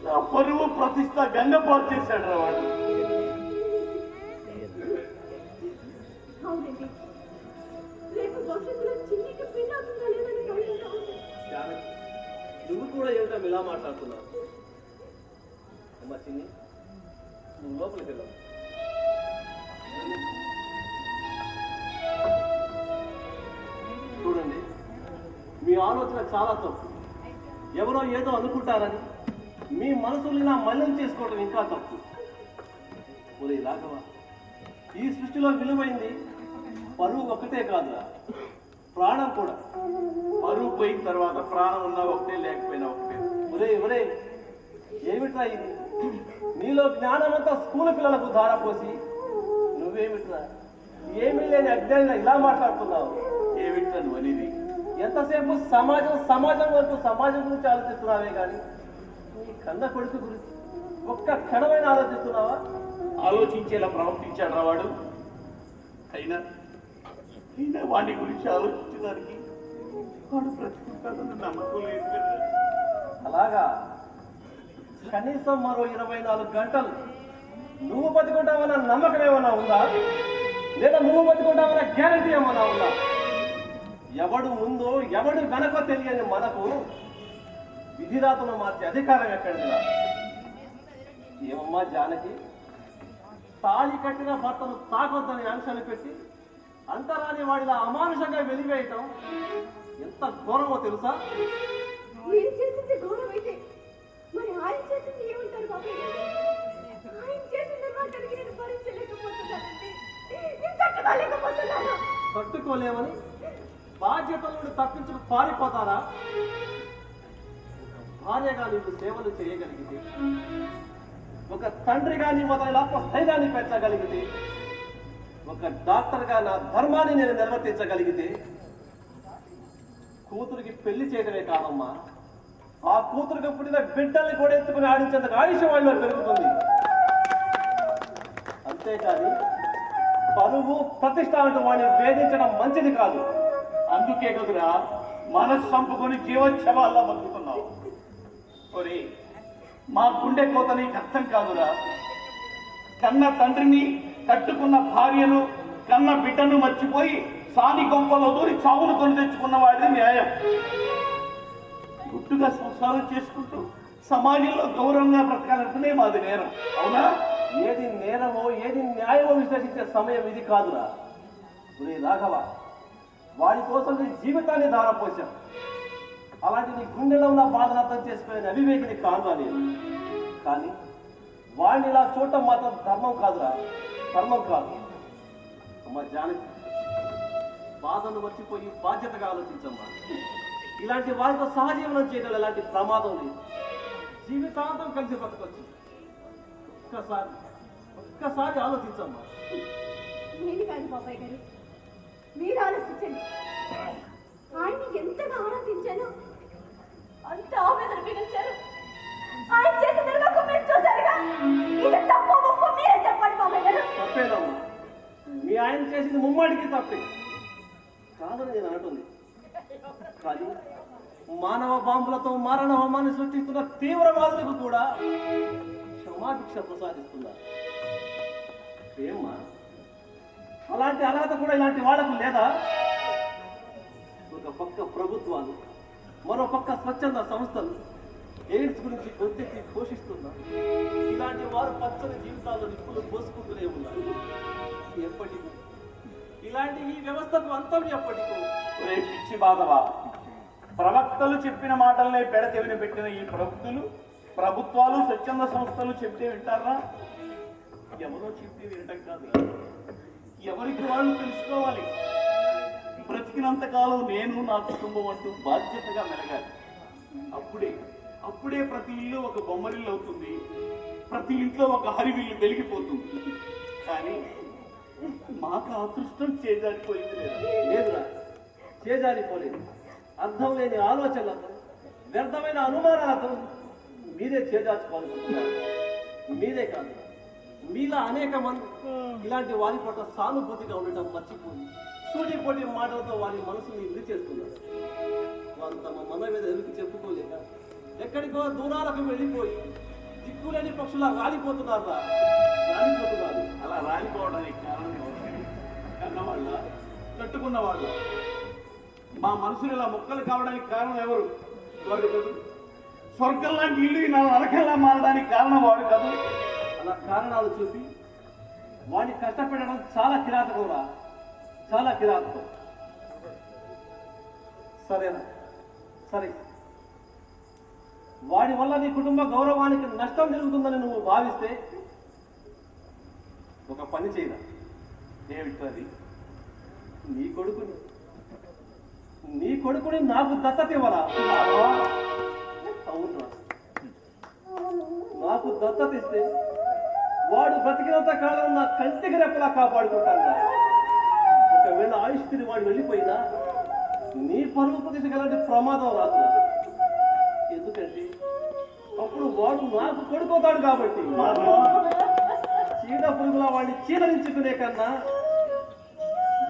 నా పరువు ప్రతిష్ట గంగపాలు చేశాడు వాడు. అవునండి, రేపు భవిష్యత్తులో చిన్నికి పిల్ల అవుతుందా లేదని భయంగా ఉంది. జానకి, నువ్వు కూడా ఏమిటో ఇలా మాట్లాడుతున్నావు? అమ్మా చిన్ని, నువ్వు లోపలికి వెళ్ళావు. చూడండి, మీ ఆలోచన చాలా తప్పు. ఎవరో ఏదో అనుకుంటారని మీ మనసుని నా మలినం చేసుకోవడం ఇంకా తప్పు. ఒరే రాఘవ, ఈ సృష్టిలో విలువైంది పరువు ఒక్కటే కాదురా, ప్రాణం కూడా. పరువు పోయిన తర్వాత ప్రాణం ఉన్నా ఒకటే, లేకపోయినా ఒకటే. ఒరే ఏమిట్రా ఇది? నీలో జ్ఞానమంతా స్కూల్ పిల్లలకు ధారపోసి నువ్వేమిట్రా ఏమీ లేని అజ్ఞానిగా ఇలా మాట్లాడుతున్నావు? ఏమిట్రా నువ్వు అనేది? ఎంతసేపు సమాజం వరకు సమాజం గురించి ఆలోచిస్తున్నావే కానీ నీ కన్న కొడుకు గురించి ఒక్క క్షణమైన ఆలోచిస్తున్నావా? ఆలోచించేలా ప్రవర్తించాడు వాడు. అయినా వాడి గురించి ఆలోచించడానికి వాడు బ్రతుకుంటాడన్న నమ్మకం లేదు కదా. అలాగా? కనీసం మరో 24 గంటలు నువ్వు బతుకుంటావన్న నమ్మకం ఏమన్నా ఉందా? లేదా నువ్వు బతుకుంటావన్న గ్యారంటీ ఏమన్నా ఉందా? ఎవడు ముందో ఎవడు వెనకో తెలియని మనకు విధిరాతను మార్చే అధికారం ఎక్కడిదిరా? ఏమమ్మా జానకి, తాళి కట్టిన భర్తను తాకొద్దని ఆంక్షలు పెట్టి అంతరాని వాడిలా అమానుషంగా వెలివేయటం ఎంత ఘోరమో తెలుసా? మీరు చేసింది గౌరవం అయితే మరి ఆయన చేసింది ఏమంటారు బాబాయ్ గారు? ఆయన చేసిన మాటలకి నేను భరించలేకపోతున్నానండి, తట్టుకోలేకపోతున్నాను. తట్టుకోలేమని బాధ్యతల నుండి తప్పించుకు పారిపోతారా? భార్యగా నీకు సేవలు చేయగలిగితే, ఒక తండ్రిగా నీ మొదలైన స్థైర్యాన్ని పెంచగలిగితే, ఒక డాక్టర్గా నా ధర్మాన్ని నేను నిర్వర్తించగలిగితే, కూతురికి పెళ్లి చేయడమే కాదమ్మా, ఆ కూతురికి పుట్టిన బిడ్డల్ని కూడా ఎత్తుకుని ఆడించేందుకు ఆయుష వాళ్ళలో పెరుగుతుంది. అంతేకాని పరువు ప్రతిష్ట అంటూ వాడిని వేధించడం మంచిది కాదు. అందుకే కదురా మనసు చంపుకొని జీవోత్సవాల్లో బతుకుతున్నావు. ఒరే, మా గుండె కోత నీకు అర్థం కాదురా. కన్న తండ్రిని, కట్టుకున్న భార్యను, కన్న బిడ్డను మర్చిపోయి సాని గొంపలో దూరి చావును కొని తెచ్చుకున్న వాడిది న్యాయం. గుట్టుగా సంసారం చేసుకుంటూ సమాజంలో గౌరవంగా బ్రతకాలంటేనే మాది నేరం. అవునా? ఏది నేరమో ఏది న్యాయమో విశ్లేషించే సమయం ఇది కాదురా. ఒరే రాఘవ, వాడి కోసం నీ జీవితాన్ని ధారపోశాం. అలాంటి నీ గుండెలో ఉన్న బాధను అర్థం చేసుకునే అవివేకిని కాదు నేను. కానీ వాడిని ఇలా చూడటం మాత్రం ధర్మం కాదురా, ధర్మం కాదు. అమ్మ జానకి, బాధను మర్చిపోయి బాధ్యతగా ఆలోచించమ్మా. ఇలాంటి వారితో సహజీవనం చేయడం ఎలాంటి ప్రమాదం లేదు. జీవితాంతం కలిసి బతకొచ్చు. ఒక్కసారి ఆలోచించమ్మా. నేను కాదు బాబాయ్ గారు, మీరు ఆలోచించండి. ఆయన్ని ఎంతగా ఆరాధించాను అంత ఆవేదన మిగిల్చారు. ఆయన చేసిన నిర్వాహకం మీరు చూశారుగా. ఇది తప్పు ఒప్పు మీరే చెప్పండి బాబాయ్ గారు. తప్పేదమ్మా, మీ ఆయన చేసింది ముమ్మాటికి తప్పే కాదని నేను అంటుంది. కానీ మానవ బాంబులతో మారణ హోమాన్ని సృష్టిస్తున్న తీవ్రవాదులకు కూడా క్షమాభిక్ష ప్రసాదిస్తున్నారు. ఏమ్మా, అలాంటి అర్హత కూడా ఇలాంటి వాళ్లకు లేదా? ఒక పక్క ప్రభుత్వాలు, మరో పక్క స్వచ్ఛంద సంస్థలు ఎయిడ్స్ గురించి గొంతెత్తి పోషిస్తున్నారు. ఇలాంటి వారు పచ్చని జీవితాల్లో నిప్పులు పోసుకుంటూనే ఉన్నారు. ఎప్పటికీ ఇలాంటి ఈ వ్యవస్థకు అంతం ఎప్పటికూ. ఒరే పిచ్చి బాధవా, ప్రవక్తలు చెప్పిన మాటలనే పెడచెవిన పెట్టిన ఈ ప్రభుత్వాలు స్వచ్ఛంద సంస్థలు చెప్తే వింటారా? ఎవరో చెప్తే వినటం కాదు, ఎవరికి వాళ్ళు తెలుసుకోవాలి. బ్రతికినంత కాలం నేను నా కుటుంబం అంటూ బాధ్యతగా మెలగాలి. అప్పుడే ప్రతి ఇల్లు ఒక బొమ్మరిల్లు అవుతుంది, ప్రతి ఇంట్లో ఒక హరివిల్లు వెలిగిపోతుంది. కానీ మాకు అదృష్టం చేజారిపోయింది లేదురా, చేజారిపోలేదు. అర్థం లేని ఆలోచనలతో వ్యర్థమైన అనుమానాలతో మీరే చేజార్చుకోవాలనుకుంటున్నారు. మీరే కాదు, మీలా అనేక మంది ఇలాంటి వారి పట్ల సానుభూతిగా ఉండటం మర్చిపోయి సూటిపోటి మాటలతో వారి మనసుని వృద్ధి చేస్తున్నారు. వారు తమ మన మీద ఎదురు చెప్పుకోలేక ఎక్కడికో దూరాలకు వెళ్ళిపోయి దిక్కులేని పక్షులా రాలిపోతున్నారు. అలా రాలిపోవడానికి కారణం ఎవరు? కన్నవాళ్ళ, కట్టుకున్న వాళ్ళ. మా మనసులు ఇలా ముక్కలు కావడానికి కారణం ఎవరు? వాడు కాదు. స్వర్గం లాంటి ఇల్లు నా నరకంలా మారడానికి కారణం వాడు కాదు. అలా కారణాలు చూపి వాడిని కష్టపెట్టడం చాలా కిరాతకంరా, చాలా కిరాతకం. సరేనా? సరే, వాడి వల్ల నీ కుటుంబ గౌరవానికి నష్టం జరుగుతుందని నువ్వు భావిస్తే ఒక పని చేయరా. ఏమిటది? నీ కొడుకుని నాకు దత్తత ఇవ్వరా? అవునరా, నాకు దత్తత ఇస్తే వాడు బ్రతికినంత కాలం నా కంటికి రెప్పలా కాపాడుకుంటాను. ఒకవేళ ఆయుష్ తిరిగి వాడు వెళ్ళిపోయినా నీ పరువు ప్రతిష్ఠలాంటి ప్రమాదం రాదు. ఎందుకంటే అప్పుడు వాడు నాకు కొడుకుతాడు కాబట్టి. చీడ పురుగుల వాడిని చీదరించుకునే కన్నా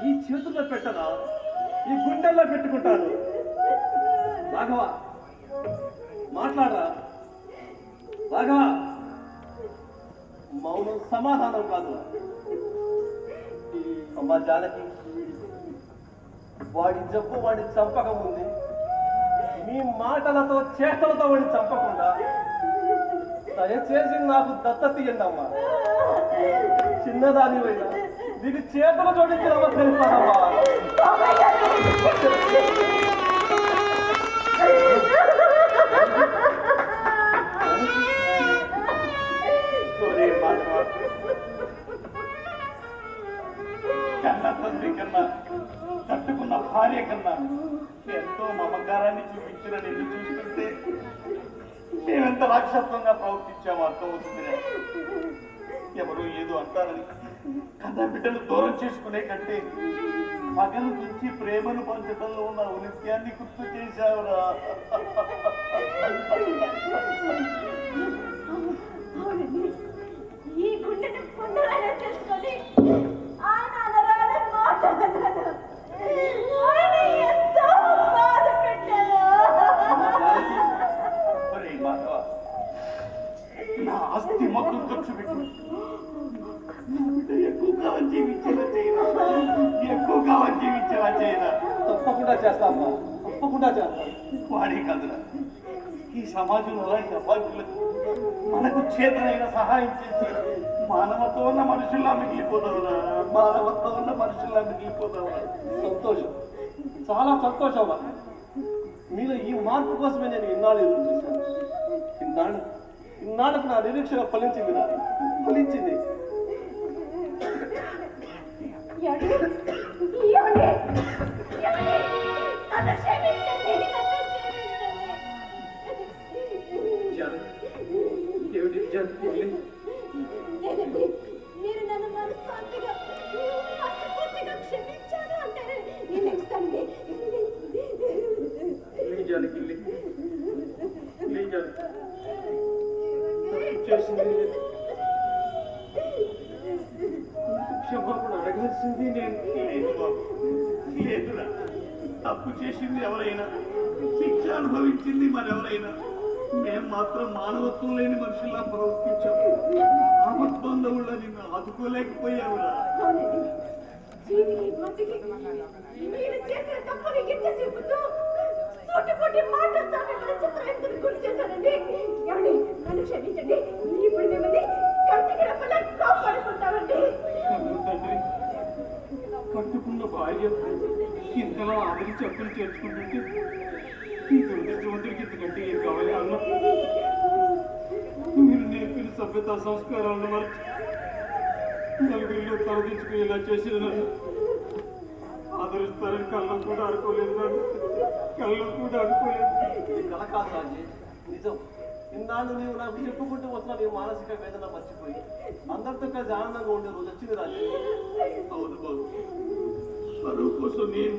ఈ చేతుల్లో పెట్టనా, ఈ గుండెల్లో పెట్టుకుంటాను. రాఘవ, మాట్లాడరా. రాఘవ, మౌనం సమాధానం కాదు. అమ్మా జానకి, వాడి జబ్బు వాడిని చంపక ముందు మీ మాటలతో చేష్టలతో వాడిని చంపకుండా దయచేసి నాకు దత్తత ఇయ్యండి అమ్మా. చిన్నదాని అయినా నీకు చేతులు జోడించి నమస్కరిస్తానమ్మా. కన్న తండ్రి కన్నా, కట్టుకున్న భార్య కన్నా ఎంతో మమకారాన్ని చూపించిన నిన్ను చూస్తుంటే మేమెంత రాక్షసంగా ప్రవర్తించామో అర్థమవుతుంది. ఎవరు ఏదో అంటారని కన్న బిడ్డలు దూరం చేసుకునే కంటే పగలు నుంచి ప్రేమను పంచడంలో ఉన్న ఔనిత్యాన్ని గుర్తు చేశావురా. ఈ గుండెని పుండులాగా చేసుకొని ఆయన అనరాని మాట అన్నాడు. ఆయన ఎంతో బాధ పెట్టాను. ఒరే మాధవ, నా ఆస్తి మొత్తం ఖర్చు పెట్టు నా బిడ్డ ఎక్కువ కాలం జీవించేలా చేయరా, ఎక్కువ కాలం జీవించేలా చేయరా. తప్పకుండా చేస్తామా, తప్పకుండా చేస్తాను. వాడే కాదురా, ఈ సమాజంలో అలాంటి అబ్బాయిలకు మనకు చేతనైన సహాయం చేసి మానవత్వం ఉన్న మనుషుల్లా మిగిలిపోతావురా, మానవత్వం ఉన్న మనుషుల్లా మిగిలిపోతావురా. సంతోషం, చాలా సంతోషం. మీలో ఈ మార్పు కోసమే నేను ఇన్నాళ్ళు ఎదురు చూశాను. ఇన్నాళ్ళకు నా నిరీక్షణ ఫలించింది. ఫలించింది. లేదండి, మీరు నన్ను మనస్ఫూర్తిగా క్షమించాను అంటే నేను ఇస్తానండి. క్షమాపణ అడగాల్సింది నేను. లేదు బాబు, లేదురా. తప్పు చేసింది ఎవరైనా, శిక్ష అనుభవించింది మరెవరైనా, మేము మాత్రం మానవత్వం లేని మనుషుల్లా ప్రవర్తించాము. ఆపద్బంధువుల్లో నిన్ను ఆదుకోలేకపోయావురా. చీటికి మట్టికి మీరు చేసే తప్పుని గిట్ట చెబుతూ సూటిపోటి మాటలతో మిమ్మల్ని చిత్రహింసకు గురి చేశానండి. ఏమండి, నన్ను క్షమించండి. ఇప్పుడు మిమ్మల్ని కంటికి రెప్పలా కాపాడుకుంటామండి. తండ్రి, కట్టుకున్న భార్య ఇంతలా ఆదరించి అప్పులు చేర్చుకుంటుంటే ఈ దురదృష్టవంతుడికి ఇంతకంటే ఏం కావాలి అన్న? మీరు నేర్పిన సభ్యత సంస్కారాలను మర్చి నలుగురిలో తలదించుకునేలా చేసిన నన్ను ఆదరిస్తారని కళ్ళం కూడా అనుకోలేదు. నన్ను కళ్ళం కూడా అనుకోలేదు. ఇది కల కాదు రాజీ, నిజం. ఇన్నాళ్ళు నీవు నాకు చెప్పుకుంటూ వస్తున్నా నీ మానసిక వేదన మర్చిపోయి అందరితో కలిసి ఆనందంగా ఉండే రోజు వచ్చింది రాజీ. అవును బాబు, స్వరూప్ కోసం నేను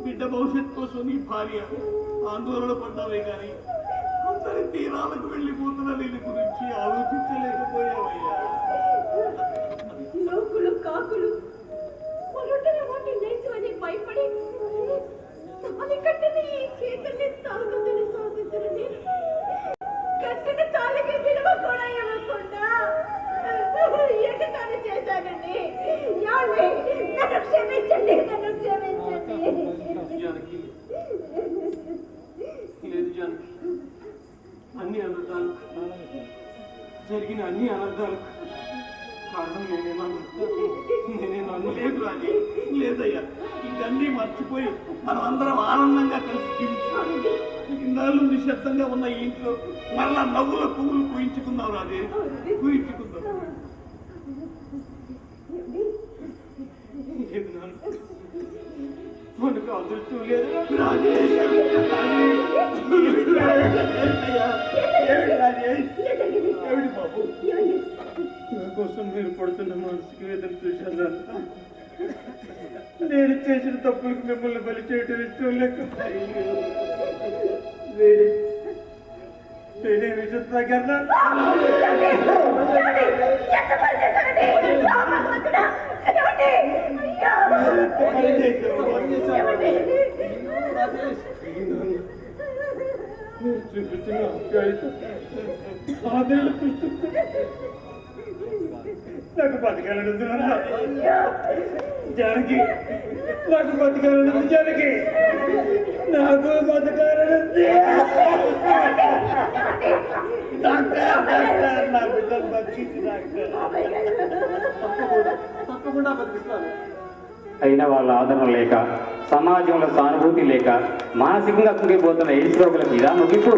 బిడ్డ భవిష్యత్ కోసం నీ భార్య ఆందోళన పడ్డావే కానీ అందరి తీరాలకు వెళ్ళిపోతున్న దీని గురించి ఆలోచించలేకపోయావయ్యా. లోకులు కాకులు పొరుటన వాటి లేచువని భయపడి తాలి కట్టిన ఈ చేతుల్ని తాగుతుని సాగుతున్న నేను కట్టిన తాలికి విలువ కూడా ఇవ్వకుండా ఎగతాళి చేశానండి. యావే నన్ను క్షమించండి, నన్ను క్షమించండి. జానకి లేదు జానకి, అన్ని అనర్థాలు జరిగిన అన్ని అనర్థాలకు కారణం నేనేనన్ను లేదు రాజీ, లేదయ్యా. ఇవన్నీ మర్చిపోయి మనం అందరం ఆనందంగా కలిసి జీవించాలి. ఇన్నాళ్ళు నిశ్శబ్దంగా ఉన్న ఈ ఇంట్లో మరలా నవ్వుల పువ్వులు పూయించుకుందాం రాజే, పూయించుకుందాం. లేదు నాన్న, మనకు అదృష్టం లేదు. ఏమిటి బాబు? నా కోసం మీరు పడుతున్న మనసుకి వేదన చూశాను. నేను చేసిన తప్పులకు మిమ్మల్ని బలి చేయటం ఇష్టం లేక నేనే విషయం తాగన్నా. మీరు చూపించిన ఆప్యాయత, ఆదరణ చూస్తుంటే నాకు బతకాలని జానకి, నాకు బతకాలని జానకి, నాకు బతకాలని. నా బిడ్డను బతికించి తప్పకుండా బతికిస్తాను. అయిన వాళ్ళ ఆదరణ లేక, సమాజంలో సానుభూతి లేక మానసికంగా కుంగిపోతున్న ఎయిడ్స్ రోగులకు ఇలా ముగింపు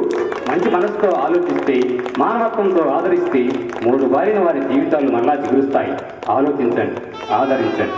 మంచి మనసుతో ఆలోచిస్తే, మానవత్వంతో ఆదరిస్తే 3 బారిన వారి జీవితాలు మరలా చిగురుస్తాయి. ఆలోచించండి, ఆదరించండి.